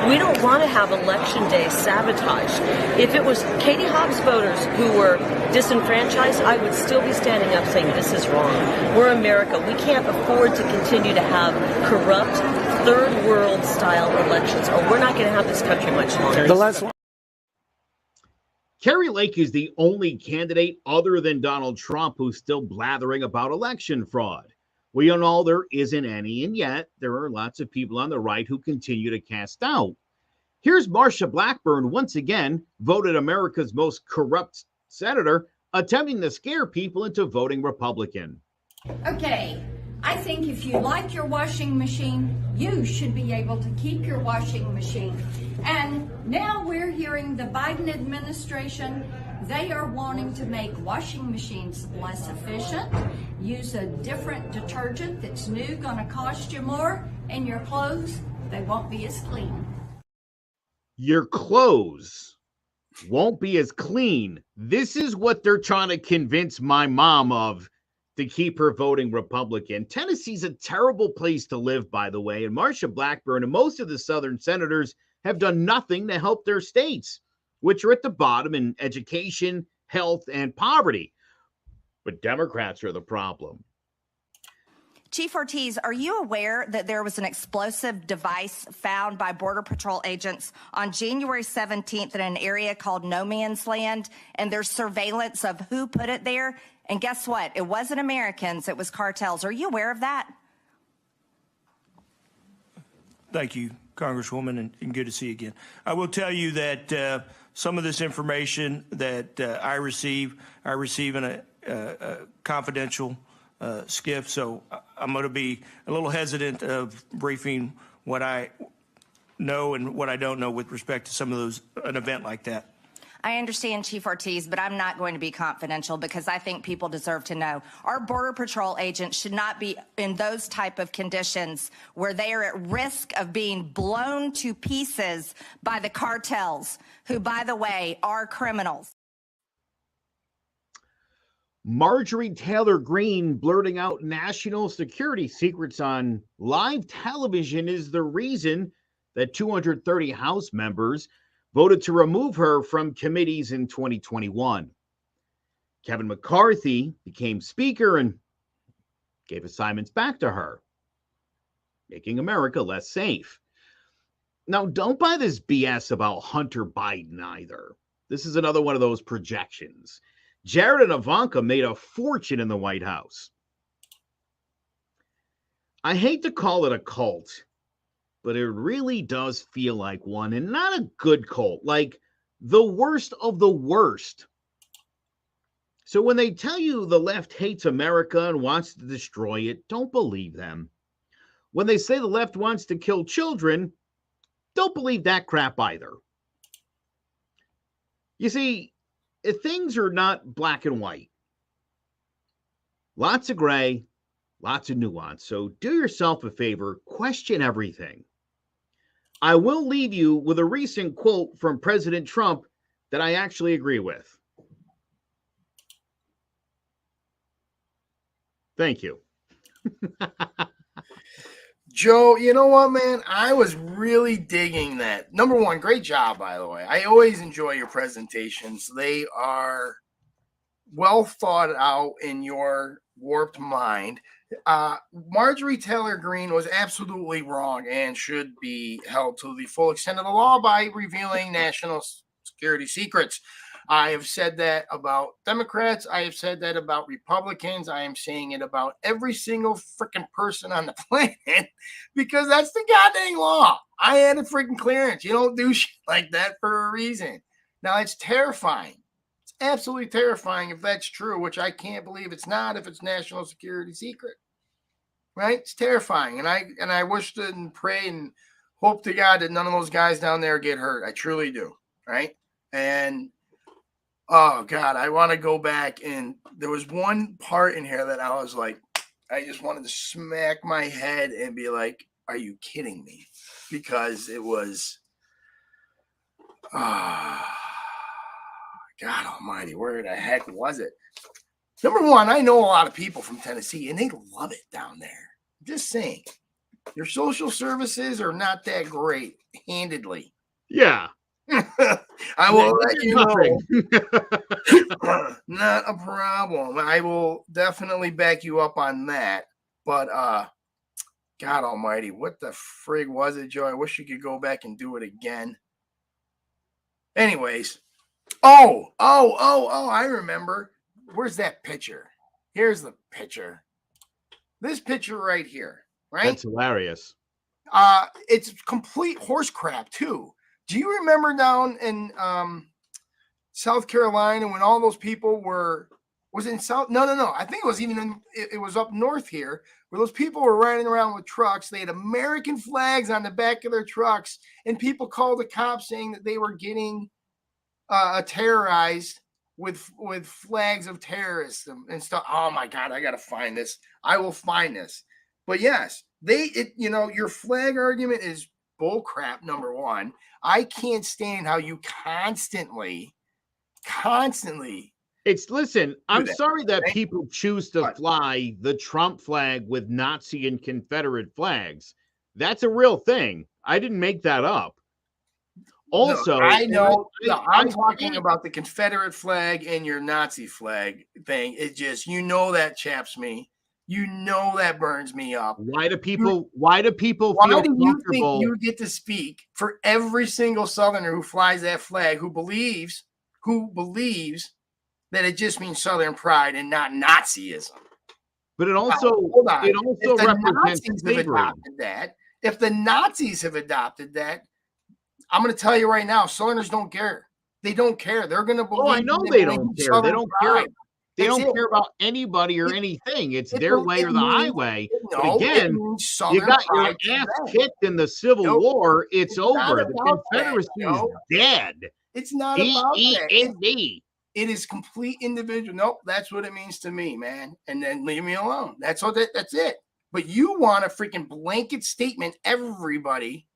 We don't want to have Election Day sabotaged. If it was Katie Hobbs voters who were disenfranchised, I would still be standing up saying this is wrong. We're America. We can't afford to continue to have corrupt, third world style elections, or we're not going to have this country much longer. The last one. Kari Lake is the only candidate other than Donald Trump who's still blathering about election fraud. We all know there isn't any, and yet there are lots of people on the right who continue to cast doubt. Here's Marsha Blackburn, once again, voted America's most corrupt senator, attempting to scare people into voting Republican. Okay, I think if you like your washing machine, you should be able to keep your washing machine. And now we're hearing the Biden administration, they are wanting to make washing machines less efficient, use a different detergent that's new, gonna cost you more, and your clothes, they won't be as clean. Your clothes won't be as clean. This is what they're trying to convince my mom of to keep her voting Republican. Tennessee's a terrible place to live, by the way, and Marsha Blackburn and most of the Southern senators have done nothing to help their states, which are at the bottom in education, health, and poverty. But Democrats are the problem. Chief Ortiz, are you aware that there was an explosive device found by Border Patrol agents on January 17th in an area called No Man's Land, and there's surveillance of who put it there? And guess what? It wasn't Americans, it was cartels. Are you aware of that? Thank you, Congresswoman, and good to see you again. I will tell you that some of this information that I receive in a confidential skiff, so I'm going to be a little hesitant of briefing what I know and what I don't know with respect to some of those, an event like that. I understand, Chief Ortiz, but I'm not going to be confidential because I think people deserve to know. Our Border Patrol agents should not be in those type of conditions where they are at risk of being blown to pieces by the cartels, who, by the way, are criminals. Marjorie Taylor Greene blurting out national security secrets on live television is the reason that 230 House members voted to remove her from committees in 2021. Kevin McCarthy became Speaker and gave assignments back to her, making America less safe. Now, don't buy this BS about Hunter Biden either. This is another one of those projections. Jared and Ivanka made a fortune in the White House. I hate to call it a cult, but it really does feel like one, and not a good cult, like The worst of the worst. So when they tell you the left hates America and wants to destroy it, don't believe them. When they say the left wants to kill children, don't believe that crap either. You see, things are not black and white. Lots of gray, lots of nuance. So do yourself a favor, question everything. I will leave you with a recent quote from President Trump that I actually agree with. Thank you. Joe, you know what, man? I was really digging that. Number one, great job, by the way. I always enjoy your presentations. They are well thought out in your warped mind. Marjorie Taylor Greene was absolutely wrong and should be held to the full extent of the law by revealing national security secrets. I have said that about Democrats. I have said that about Republicans. I am saying it about every single freaking person on the planet because that's the goddamn law. I had a freaking clearance. You don't do shit like that for a reason. Now, it's terrifying. It's absolutely terrifying if that's true, which I can't believe it's not if it's national security secret. Right? It's terrifying. And I wish and pray and hope to God that none of those guys down there get hurt. I truly do. Right? And oh, God, I want to go back. And there was one part in here that I was like, I just wanted to smack my head and be like, are you kidding me? Because it was, God almighty, where the heck was it? Number one, I know a lot of people from Tennessee, and they love it down there. Just saying. Your social services are not that great, handedly. Yeah. I will let you know. Not a problem. I will definitely back you up on that. But God almighty, what the frig was it, Joe? I wish you could go back and do it again. Anyways. Oh, I remember. Where's that picture? Here's the picture. This picture right here, right? That's hilarious. It's complete horse crap, too. Do you remember down in South Carolina when all those people was it in South? No. I think it was it was up north here where those people were riding around with trucks. They had American flags on the back of their trucks, and people called the cops saying that they were getting terrorized with flags of terrorists and stuff. Oh my God, I got to find this. I will find this. But yes, your flag argument is bull crap. Number one, I can't stand how you constantly. Listen, I'm sorry that people choose to fly the Trump flag with Nazi and Confederate flags. That's a real thing. I didn't make that up. Also, no, I know. I'm talking about the Confederate flag and your Nazi flag thing. It just, that chaps me. That burns me up. Why do people feel you think you get to speak for every single Southerner who flies that flag, who believes that it just means Southern pride and not Nazism? But it also represents slavery. If the Nazis have adopted that, I'm going to tell you right now, Southerners don't care. They don't care. They're going to believe. Oh, I know they don't care. They don't care. They don't care about anybody or anything. It's their way or the highway. But again, you got your ass kicked in the Civil War. It's over. The Confederacy is dead. It's not about that. It is complete individual. Nope, that's what it means to me, man. And then leave me alone. That's it. But you want a freaking blanket statement, everybody,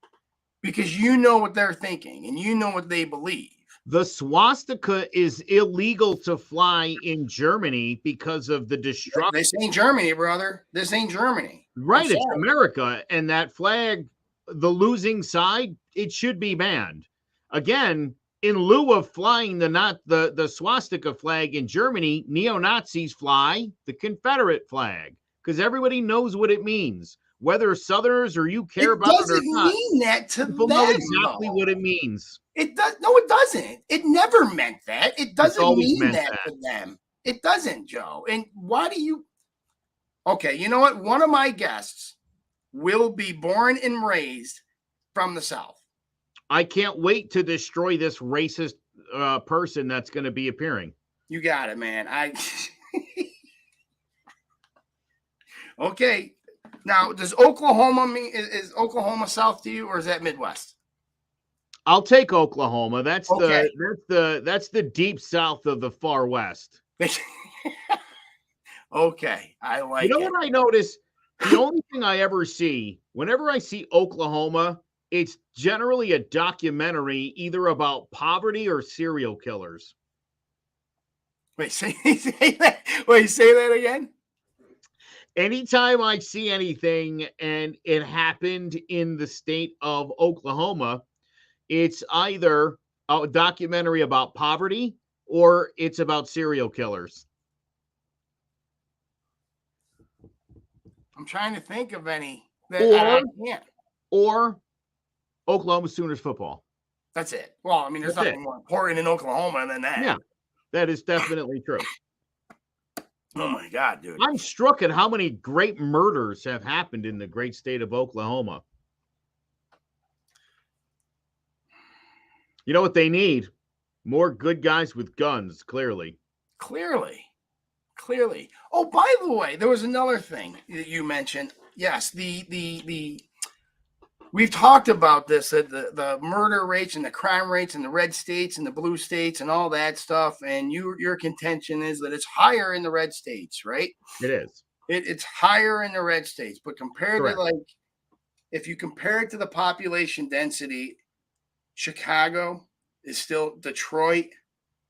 because you know what they're thinking and you know what they believe. The swastika is illegal to fly in Germany because of the destruction. This ain't Germany, brother. This ain't Germany. Right, it's America. And that flag, the losing side, it should be banned. Again, in lieu of flying the swastika flag in Germany, neo-Nazis fly the Confederate flag because everybody knows what it means. Whether Southerners or you care about it or not, mean that to people know exactly what it means. It does. No, it doesn't. It never meant that. It doesn't mean that to them. It doesn't, Joe. And why do you? Okay, you know what? One of my guests will be born and raised from the South. I can't wait to destroy this racist person that's going to be appearing. You got it, man. Okay. Now, does Oklahoma mean is Oklahoma south to you, or is that Midwest? I'll take Oklahoma. That's Okay. that's the deep south of the far west. Okay, I like You know it. what I notice? The only thing I ever see, whenever I see Oklahoma, it's generally a documentary either about poverty or serial killers. Wait, say that. Wait, say that again. Anytime I see anything and it happened in the state of Oklahoma, it's either a documentary about poverty or it's about serial killers. I'm trying to think of any that I can't. Or Oklahoma Sooners football. That's it. Well, I mean, there's nothing more important in Oklahoma than that. Yeah, that is definitely true. Oh my God, dude. I'm struck at how many great murders have happened in the great state of Oklahoma. You know what they need? More good guys with guns, clearly. Clearly. Oh, by the way, there was another thing that you mentioned. Yes, the we've talked about this, the murder rates and the crime rates in the red states and the blue states and all that stuff. And your contention is that it's higher in the red states, right? It is. It's higher in the red states, but compared Correct. to, like, if you compare it to the population density, Chicago is still Detroit.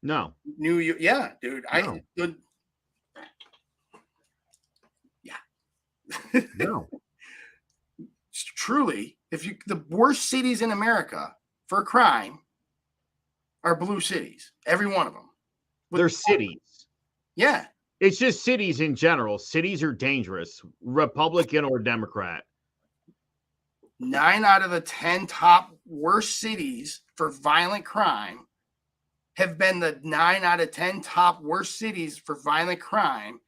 No. New York. Yeah, dude. No. No. Truly, the worst cities in America for crime are blue cities. Every one of them. They're cities. Yeah. It's just cities in general. Cities are dangerous, Republican or Democrat. 9 out of the 10 top worst cities for violent crime have been the 9 out of 10 top worst cities for violent crime.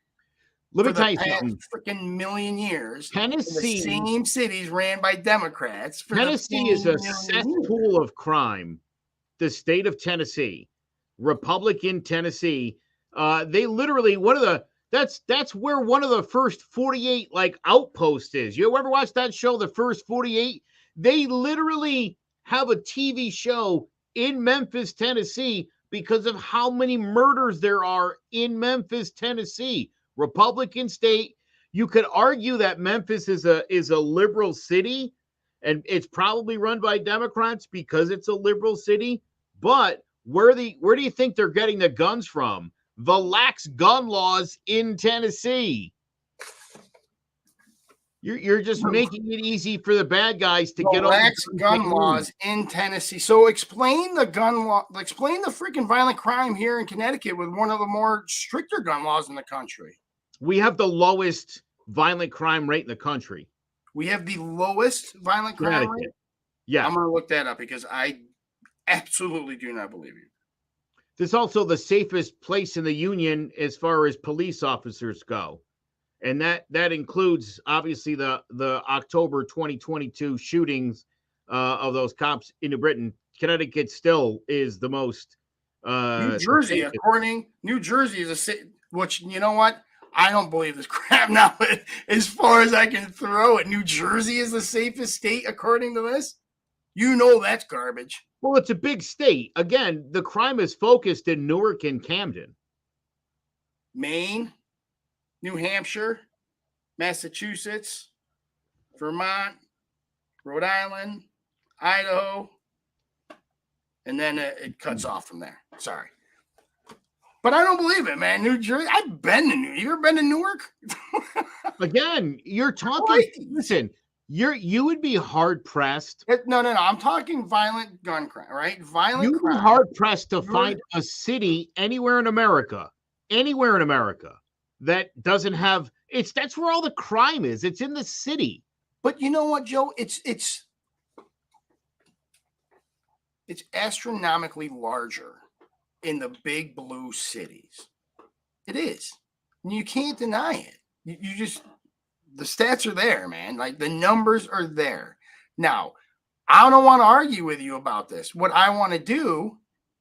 Let me tell you something. Freaking million years. Tennessee, the same cities ran by Democrats. Tennessee is a cesspool of crime. The state of Tennessee, Republican Tennessee, they literally that's where one of the first 48 like outposts is. You ever watch that show, The First 48? They literally have a TV show in Memphis, Tennessee, because of how many murders there are in Memphis, Tennessee. Republican state. You could argue that Memphis is a liberal city, and it's probably run by Democrats because it's a liberal city. But where do you think they're getting the guns from? The lax gun laws in Tennessee. You're just making it easy for the bad guys to get lax gun laws in Tennessee. So explain the gun law. Explain the freaking violent crime here in Connecticut with one of the more stricter gun laws in the country. We have the lowest violent crime rate in the country. We have the lowest violent crime rate? Yeah. I'm going to look that up because I absolutely do not believe you. This is also the safest place in the union as far as police officers go. And that includes, obviously, the October 2022 shootings of those cops in New Britain. Connecticut still is the most. New Jersey is a city, which, you know what? I don't believe this crap now. As far as I can throw it, New Jersey is the safest state according to this. You know that's garbage. Well, it's a big state. Again, the crime is focused in Newark and Camden. Maine, New Hampshire, Massachusetts, Vermont, Rhode Island, Idaho, and then it cuts off from there. Sorry. But I don't believe it, man. New Jersey. I've been to You ever been to Newark? Again, you're talking. Listen, you would be hard pressed. No. I'm talking violent gun crime, right? Violent. You'd be hard pressed to find a city anywhere in America, that doesn't have. That's where all the crime is. It's in the city. But you know what, Joe? It's astronomically larger in the big blue cities. It is. You can't deny it. You just, the stats are there, man. Like, the numbers are there. Now, I don't want to argue with you about this. What I want to do,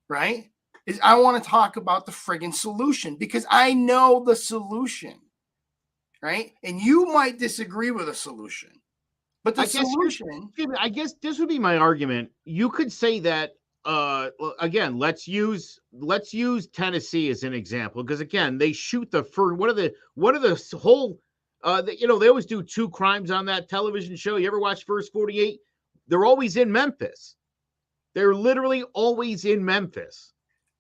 right, is I want to talk about the friggin' solution because I know the solution, right? And you might disagree with a solution, but the solution. I guess this would be my argument. You could say that again, let's use Tennessee as an example because again, they shoot the first what are the whole they always do 2 crimes on that television show. You ever watch First 48? They're always in Memphis. They're literally always in Memphis.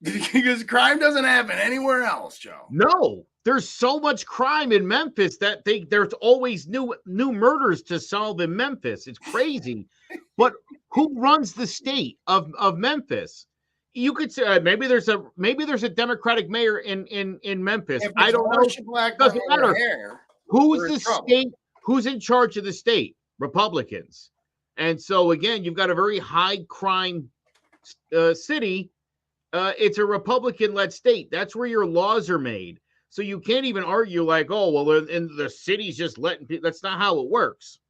Because crime doesn't happen anywhere else, Joe. No, there's so much crime in Memphis that there's always new murders to solve in Memphis. It's crazy. But who runs the state of Memphis? You could say maybe there's a Democratic mayor in Memphis. I don't know. Doesn't matter. Who's the state? Who's in charge of the state? Republicans. And so again, you've got a very high crime city. It's a Republican-led state. That's where your laws are made. So you can't even argue like, oh, well, in the city's just letting people. That's not how it works.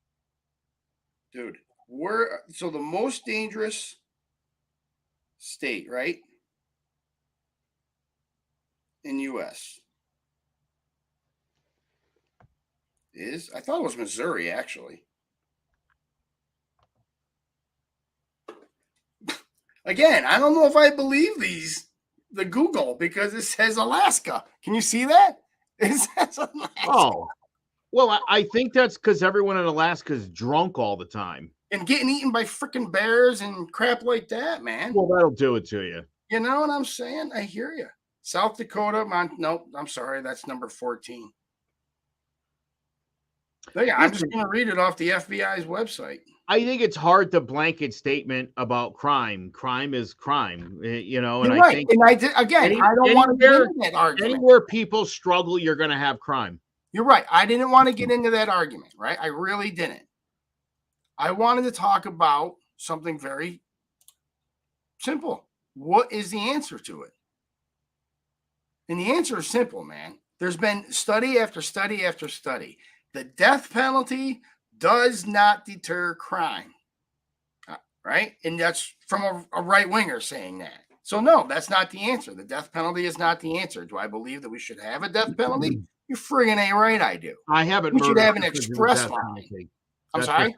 Dude, so the most dangerous state, right? In U.S. I thought it was Missouri, actually. Again, I don't know if I believe the Google because it says Alaska. Can you see that? It says Alaska. Oh, well, I think that's because everyone in Alaska is drunk all the time. And getting eaten by freaking bears and crap like that, man. Well, that'll do it to you. You know what I'm saying? I hear you. South Dakota, nope, I'm sorry. That's number 14. Yeah, I'm just going to read it off the FBI's website. I think it's hard to blanket statement about crime. Crime is crime, and You're I right. think I don't want to get into that argument. Anywhere people struggle, you're going to have crime. You're right. I didn't want to get into that argument, right? I really didn't. I wanted to talk about something very simple. What is the answer to it? And the answer is simple, man. There's been study after study after study. The death penalty does not deter crime, right? And that's from a right-winger saying that. So, no, that's not the answer. The death penalty is not the answer. Do I believe that we should have a death penalty? You're friggin' A right, I do. I haven't. We should have an express line. I'm sorry?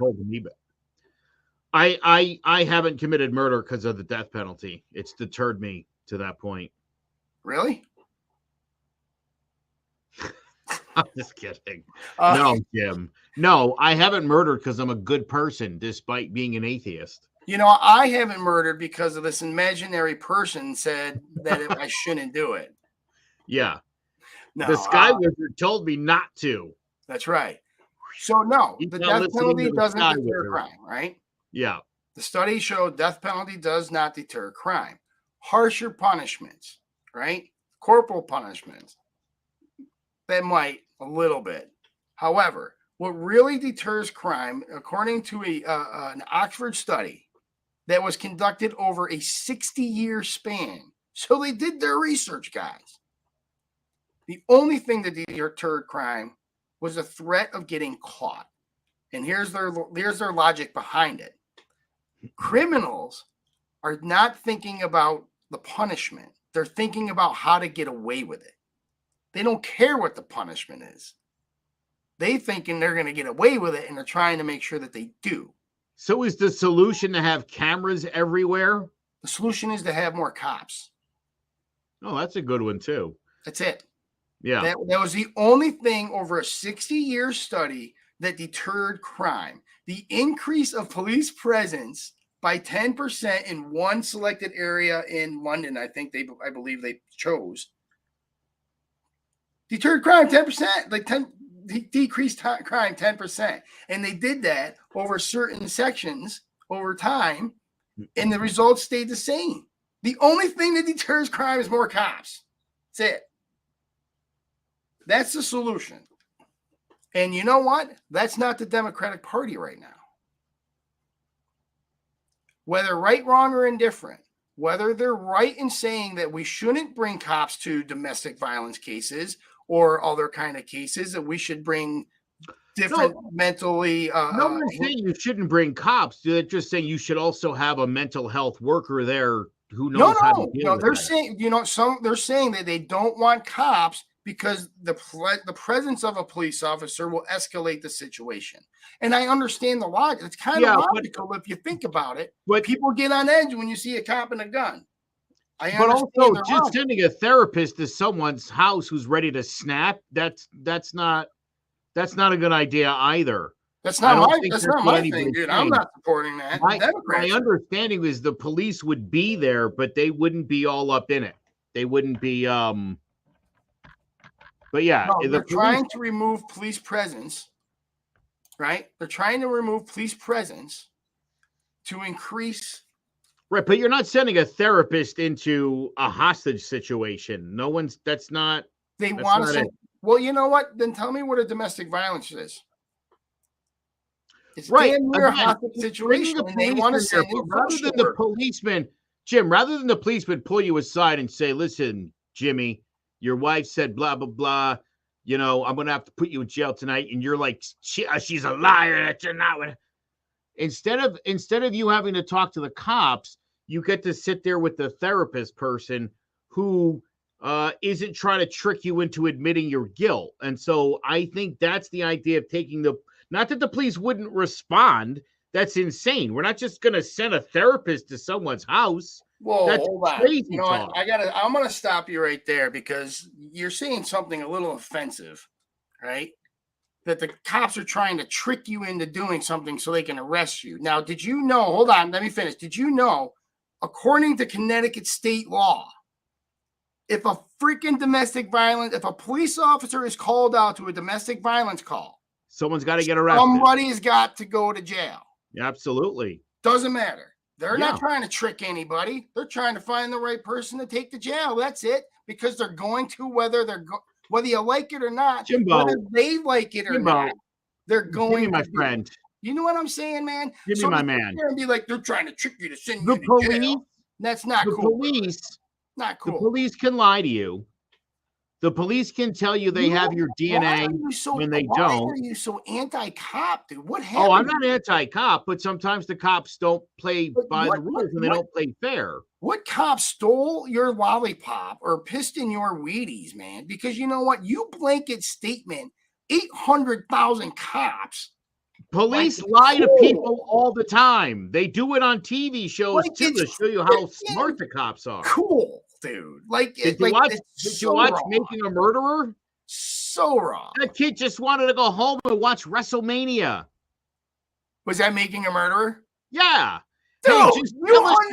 I haven't committed murder because of the death penalty. It's deterred me to that point. Really? I'm just kidding. No, Jim. No, I haven't murdered because I'm a good person, despite being an atheist. You know, I haven't murdered because of this imaginary person said that I shouldn't do it. Yeah. No, the Sky Wizard told me not to. That's right. So, no, the death penalty doesn't deter crime, right? Yeah. The study showed death penalty does not deter crime. Harsher punishments, right? Corporal punishments. That might a little bit. However, what really deters crime, according to an Oxford study that was conducted over a 60-year span, so they did their research, guys. The only thing that deterred crime was the threat of getting caught. And here's their logic behind it. Criminals are not thinking about the punishment. They're thinking about how to get away with it. They don't care what the punishment is. They thinking they're going to get away with it, and they're trying to make sure that they do. So is the solution to have cameras everywhere? The solution is to have more cops. Oh, that's a good one, too. That's it. Yeah. That was the only thing over a 60-year study that deterred crime. The increase of police presence by 10% in one selected area in London, I believe they chose, deterred crime 10%, decreased crime 10%. And they did that over certain sections over time, and the results stayed the same. The only thing that deters crime is more cops. That's it. That's the solution. And you know what? That's not the Democratic Party right now. Whether right, wrong, or indifferent, whether they're right in saying that we shouldn't bring cops to domestic violence cases or other kind of cases, that we should bring different mentally. No one's saying you shouldn't bring cops. They're just saying you should also have a mental health worker there who knows how to deal No. with They're that. saying, they're saying that they don't want cops because the presence of a police officer will escalate the situation. And I understand the logic. It's kind of logical if you think about it. But people get on edge when you see a cop and a gun. But also, just sending a therapist to someone's house who's ready to snap, that's not a good idea either. That's not my thing, dude. I'm not supporting that. My understanding is the police would be there, but they wouldn't be all up in it. They wouldn't be but yeah, no, they're trying to remove police presence, right? They're trying to remove police presence to increase. Right, but you're not sending a therapist into a hostage situation. No one's. That's not. They want to send. Well, you know what? Then tell me what a domestic violence is. It's right. damn near a hostage situation. And they want to send it rather than the policeman, Jim. Rather than the policeman pull you aside and say, "Listen, Jimmy, your wife said blah blah blah. You know, I'm gonna have to put you in jail tonight," and you're like, "She's a liar. That you're not." Instead of you having to talk to the cops, you get to sit there with the therapist person who isn't trying to trick you into admitting your guilt. And so I think that's the idea of taking not that the police wouldn't respond. That's insane. We're not just going to send a therapist to someone's house. Whoa, that's hold on. Crazy you know talk. what? I'm going to stop you right there because you're saying something a little offensive, right? That the cops are trying to trick you into doing something so they can arrest you. Now, did you know, hold on, let me finish. Did you know, according to Connecticut state law, if a police officer is called out to a domestic violence call, someone's got to get arrested. Somebody's got to go to jail. Absolutely. Doesn't matter. They're not trying to trick anybody. They're trying to find the right person to take to jail. That's it. Because they're going to, whether you like it or not, Jimbo, whether they like it or not, they're going. Give me my friend. You know what I'm saying, man? Give me my man. And be like, they're trying to trick you to send you to jail. That's not cool. Not cool. The police can lie to you. The police can tell you they have your DNA when they don't. Why are you so anti-cop, dude? What happened? Oh, I'm not anti-cop, but sometimes the cops don't play by the rules and they don't play fair. What cop stole your lollipop or pissed in your Wheaties, man? Because you know what? You blanket statement 800,000 cops. Police lie to people all the time. They do it on TV shows too to show you how smart the cops are. Cool, dude. Did you watch Making a Murderer? So wrong. That kid just wanted to go home and watch WrestleMania. Was that Making a Murderer? Yeah. Dude, hey, just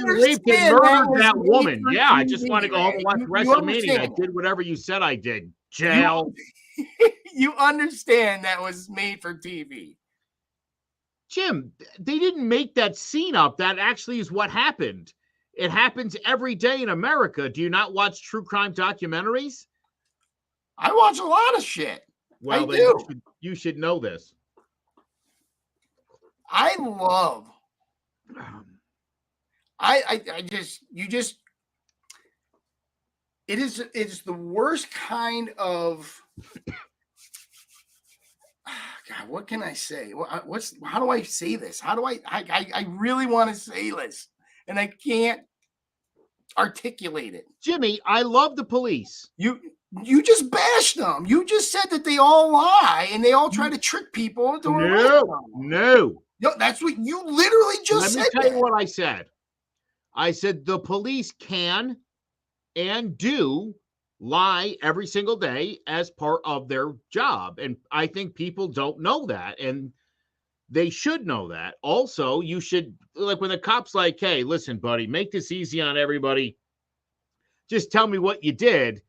raped and murdered that woman. Yeah, I just want to go home and watch WrestleMania. I did whatever you said I did. Jail. You understand that was made for TV. Jim, they didn't make that scene up. That actually is what happened. It happens every day in America. Do you not watch true crime documentaries? I watch a lot of shit. Well, then you should know this. I love. It is the worst kind of. God, what can I say? How do I say this? How do I really want to say this and I can't articulate it. Jimmy, I love the police. You just bashed them. You just said that they all lie and they all try to trick people into No. That's what you literally just said. Let me tell you what I said. I said the police can and do lie every single day as part of their job. And I think people don't know that. And they should know that. Also, you should, like when the cop's like, hey, listen, buddy, make this easy on everybody. Just tell me what you did.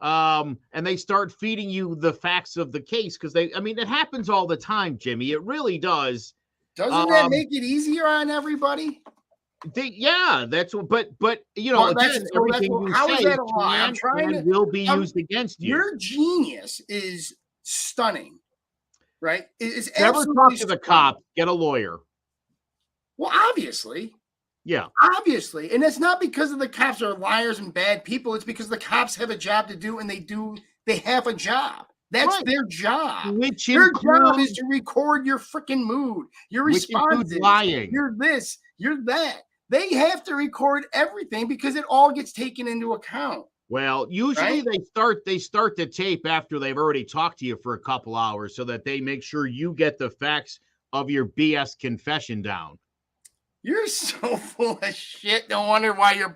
And they start feeding you the facts of the case because it happens all the time, Jimmy. It really does. Doesn't that make it easier on everybody? That's what, but you know, everything you say will be used against you. Your genius is stunning, right? It's never talk to the cop. Get a lawyer. Well, obviously. Yeah. Obviously. And it's not because of the cops are liars and bad people. It's because the cops have a job to do and they have a job. That's their job. Their job is to record your freaking mood, your responses. Lying. You're this, you're that. They have to record everything because it all gets taken into account. Well, usually right? they start the tape after they've already talked to you for a couple hours so that they make sure you get the facts of your BS confession down. You're so full of shit. No wonder why your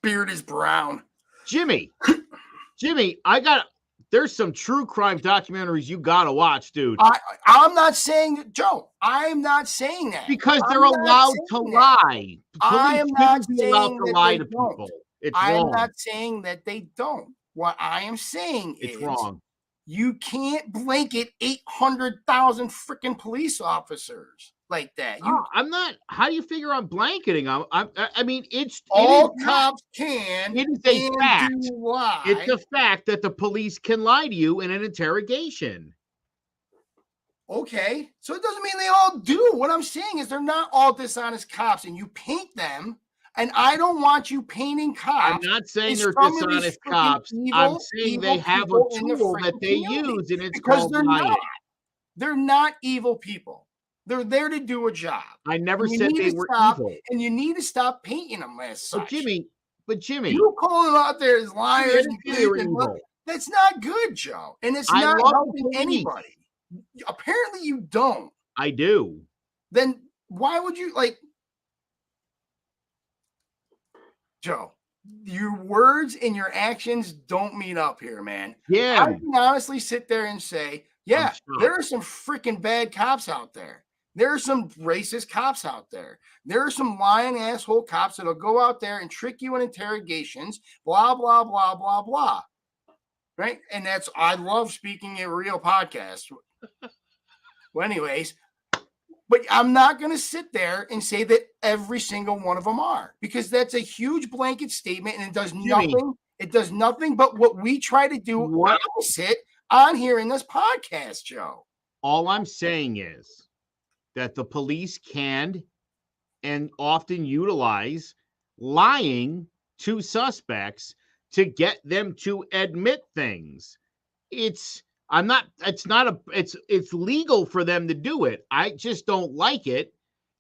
beard is brown. Jimmy, there's some true crime documentaries you got to watch, dude. I'm not saying, Joe, I'm not saying that. Because they're allowed to lie. I am not be allowed saying to that lie they to don't. people. It's I'm wrong. not saying that they don't. What I am saying It's is wrong. You can't blanket 800,000 freaking police officers like that. I'm not. How do you figure I'm blanketing? I mean, all cops can. It is a fact. Do lie. It's a fact that the police can lie to you in an interrogation. Okay, so it doesn't mean they all do. What I'm saying is they're not all dishonest cops, and you paint them. And I don't want you painting cops. I'm not saying they're dishonest cops. I'm saying they have a tool that they use, and it's called lying. They're not evil people. They're there to do a job. I never said they were evil. And you need to stop painting them as such. But Jimmy, you calling them out there as liars and evil. That's not good, Joe. And it's not helping anybody. Apparently you don't. I do. Then why would you Joe, your words and your actions don't meet up here, man. Yeah. I can honestly sit there and say, yeah, there are some freaking bad cops out there. There are some racist cops out there. There are some lying asshole cops that'll go out there and trick you in interrogations, blah, blah, blah, blah, blah. Right? And I love speaking a real podcast. Well, anyways, but I'm not going to sit there and say that every single one of them are, because that's a huge blanket statement and it does nothing. It does nothing but what we try to do opposite on here in this podcast, Joe. All I'm saying is that the police can and often utilize lying to suspects to get them to admit things. It's legal for them to do it. I just don't like it.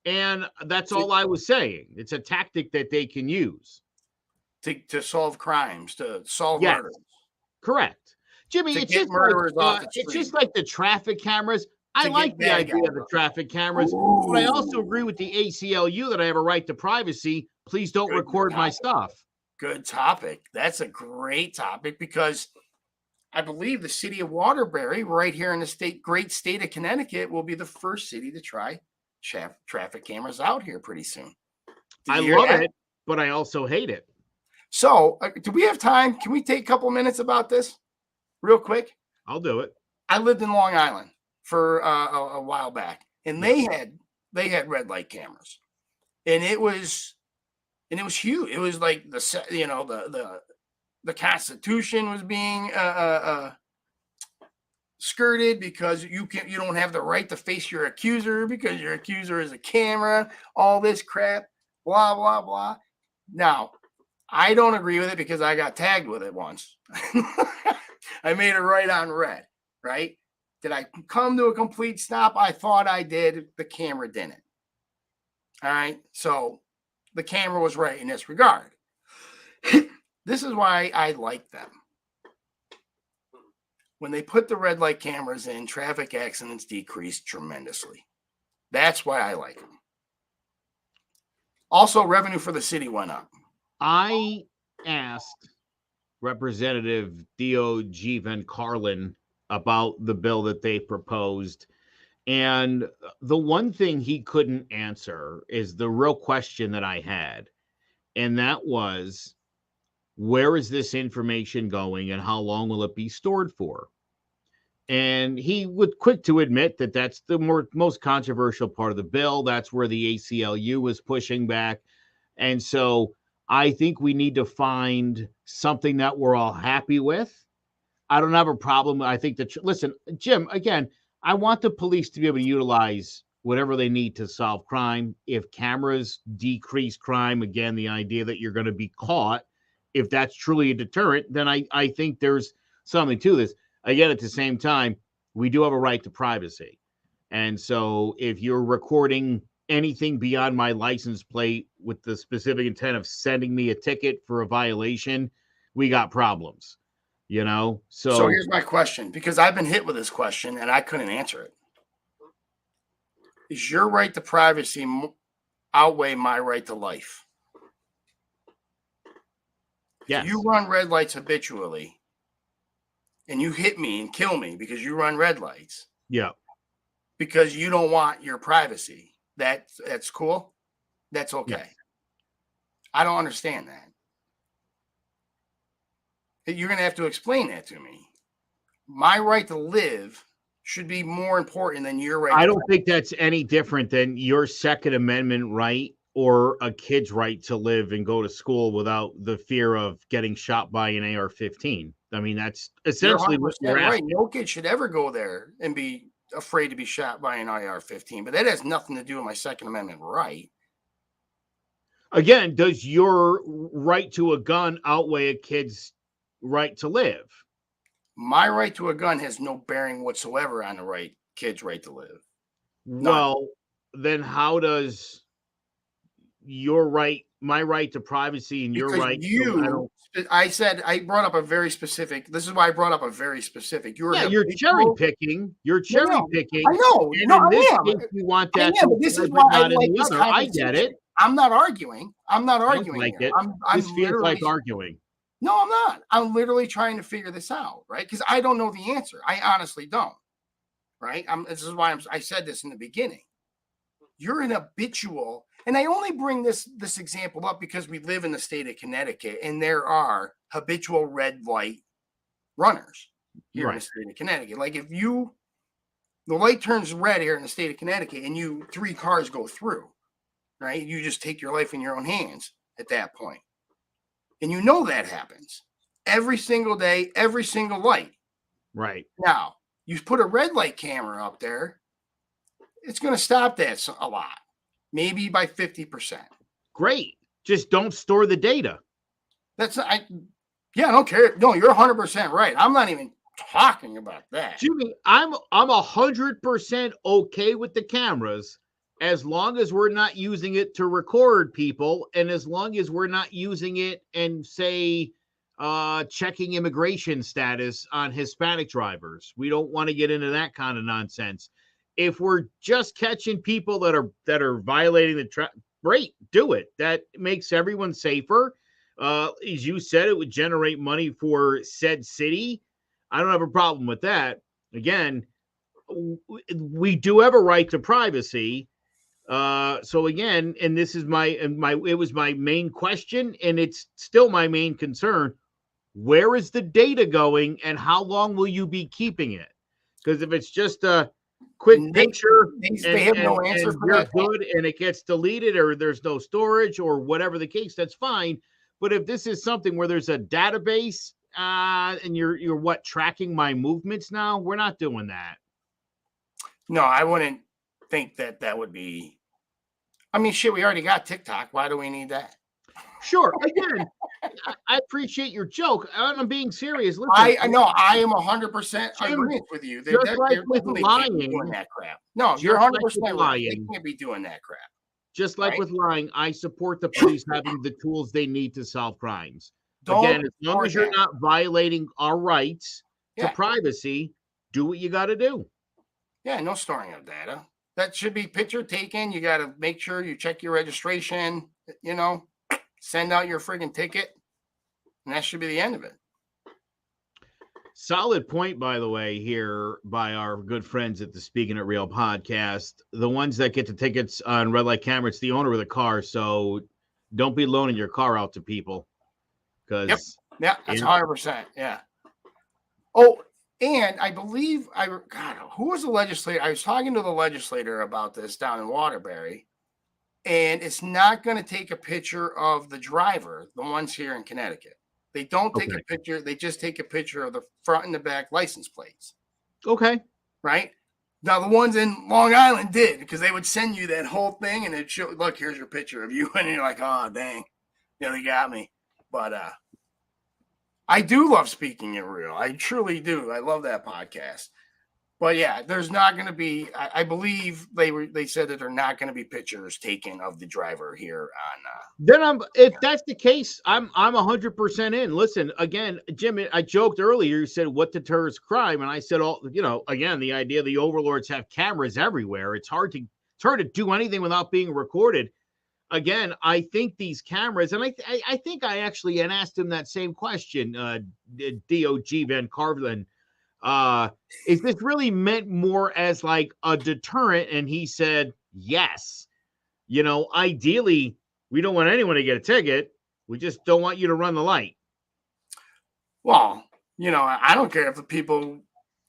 And that's all I was saying. It's a tactic that they can use to solve crimes, to solve murders. Correct. Jimmy, it's just like the traffic cameras. I like the idea of the traffic cameras, but I also agree with the ACLU that I have a right to privacy. Please don't record my stuff. Good topic. That's a great topic, because I believe the city of Waterbury, right here in the great state of Connecticut, will be the first city to try traffic cameras out here pretty soon. I love it, but I also hate it. So, do we have time? Can we take a couple minutes about this real quick? I'll do it. I lived in Long Island for a while back, and they had red light cameras, and it was huge. It was like the Constitution was being skirted because you don't have the right to face your accuser because your accuser is a camera. All this crap, blah blah blah. Now, I don't agree with it because I got tagged with it once. I made it right on red. Right? Did I come to a complete stop? I thought I did. The camera didn't. All right. So the camera was right in this regard. This is why I like them. When they put the red light cameras in, traffic accidents decreased tremendously. That's why I like them. Also, revenue for the city went up. I asked Representative D.O.G. Van Carlin about the bill that they proposed. And the one thing he couldn't answer is the real question that I had. And that was, where is this information going and how long will it be stored for? And he was quick to admit that that's the most controversial part of the bill. That's where the ACLU was pushing back. And so I think we need to find something that we're all happy with. I don't have a problem. I think that, listen, Jim, again, I want the police to be able to utilize whatever they need to solve crime. If cameras decrease crime, again, the idea that you're going to be caught, if that's truly a deterrent, then I think there's something to this. Again, at the same time, we do have a right to privacy. And so if you're recording anything beyond my license plate with the specific intent of sending me a ticket for a violation, we got problems, you know? So here's my question, because I've been hit with this question and I couldn't answer it. Is your right to privacy outweigh my right to life? Yes. If you run red lights habitually and you hit me and kill me because you run red lights, yeah, because you don't want your privacy, that's cool. That's okay. Yes. I don't understand that. You're going to have to explain that to me. My right to live should be more important than your right. I don't think that's any different than your Second Amendment right or a kid's right to live and go to school without the fear of getting shot by an AR-15. I mean, that's essentially what you're right. asking. No kid should ever go there and be afraid to be shot by an AR-15, but that has nothing to do with my Second Amendment right. Again, does your right to a gun outweigh a kid's right to live? My right to a gun has no bearing whatsoever on the kid's right to live. None. Well, then how does my right to privacy and your right I brought up a very specific. This is why I brought up a very specific. You're cherry picking. You're cherry picking. I know. And in this case, you want that. But this is why I like this conversation. I get it. I'm not arguing. Like here. This feels like arguing. No, I'm not. I'm literally trying to figure this out, right? Because I don't know the answer. I honestly don't. Right? This is why I said this in the beginning. You're an habitual, and I only bring this example up because we live in the state of Connecticut, and there are habitual red light runners here in the state of Connecticut. Like if the light turns red here in the state of Connecticut, and 3 cars go through, right? You just take your life in your own hands at that point. And you know that happens every single day, every single light. Right. Now, you put a red light camera up there, it's going to stop that a lot, maybe by 50%. Great. Just don't store the data. I don't care. No, you're 100% right. I'm not even talking about that. Jimmy, I'm 100% okay with the cameras as long as we're not using it to record people, and as long as we're not using it and say checking immigration status on Hispanic drivers. We don't want to get into that kind of nonsense. If we're just catching people that are violating the great, do it. That makes everyone safer. As you said, it would generate money for said city. I don't have a problem with that. Again, we do have a right to privacy. So again, and this is it was my main question, and it's still my main concern. Where is the data going, and how long will you be keeping it? Because if it's just a quick picture and you're good and it gets deleted or there's no storage or whatever the case, that's fine. But if this is something where there's a database and you're tracking my movements now, we're not doing that. No, I wouldn't think that would be. I mean, shit, we already got TikTok. Why do we need that? Sure. Again, I appreciate your joke. I'm being serious. Listen, I know. I am 100% agreeing with you. They're with lying, doing that crap. No, you're 100% right. They can't be doing that crap. Just like with lying, I support the police having the tools they need to solve crimes. Again, as long as you're not violating our rights to privacy, do what you got to do. Yeah, no storing of data. That should be picture taken. You got to make sure you check your registration, send out your friggin' ticket, and that should be the end of it. Solid point, by the way, here by our good friends at the Speaking It Real podcast. The ones that get the tickets on red light camera, it's the owner of the car, so don't be loaning your car out to people. Because that's 100%. Yeah. Oh, and I believe who was the legislator? I was talking to the legislator about this down in Waterbury, and it's not going to take a picture of the driver, the ones here in Connecticut. They don't take a picture. They just take a picture of the front and the back license plates. Okay. Right? Now, the ones in Long Island did, because they would send you that whole thing, and it'd show, look, here's your picture of you. And you're like, oh, dang. They got me. But I do love Speaking It Real. I truly do. I love that podcast. But yeah, there's not going to be. I believe they said that there are not going to be pictures taken of the driver here on. Then if that's the case, I'm 100% in. Listen, again, Jim, I joked earlier. You said what deters crime, and I said again, the idea the overlords have cameras everywhere. It's hard to do anything without being recorded. Again, I think these cameras, and I think I actually asked him that same question, DOG Van Carlin. Is this really meant more as like a deterrent? And he said, yes. Ideally, we don't want anyone to get a ticket. We just don't want you to run the light. Well, I don't care if the people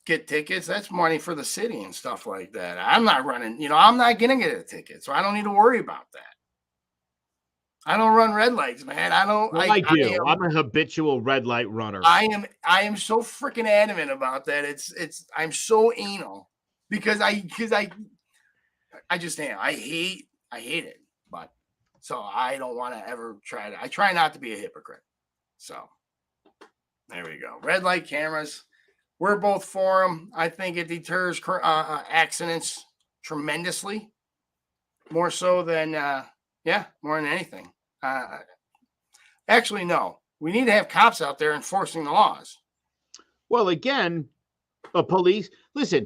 get tickets. That's money for the city and stuff like that. I'm not running, I'm not going to get a ticket. So I don't need to worry about that. I don't run red lights, man. I don't. Well, I do. I'm a habitual red light runner. I am so freaking adamant about that. I'm so anal because I just am. I hate it. But so I don't want to ever try to. I try not to be a hypocrite. So there we go. Red light cameras. We're both for them. I think it deters accidents tremendously, more so than more than anything. Actually, no. We need to have cops out there enforcing the laws. Well, again, police. Listen,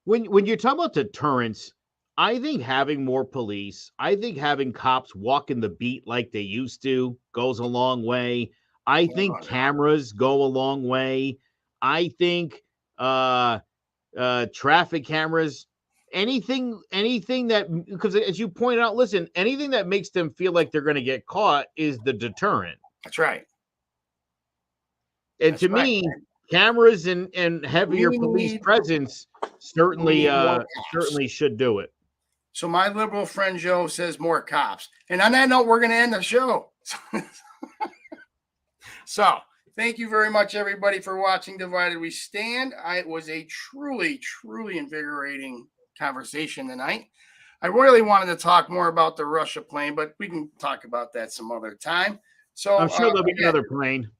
when you're talking about deterrence, I think having more police, I think having cops walking the beat like they used to goes a long way. I think cameras go a long way. I think traffic cameras, anything that, because as you pointed out, listen, anything that makes them feel like they're going to get caught is the deterrent. That's right. And to me, cameras and heavier police presence certainly should do it. So my liberal friend Joe says more cops. And on that note, we're going to end the show. So thank you very much, everybody, for watching Divided We Stand. It was a truly, truly invigorating conversation tonight. I really wanted to talk more about the Russia plane, but we can talk about that some other time. So I'm sure there'll be another plane.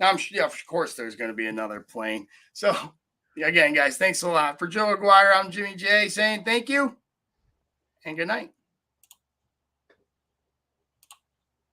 Of course there's going to be another plane. So again, guys, thanks a lot. For Joe Aguiar, I'm Jimmy J saying thank you and good night.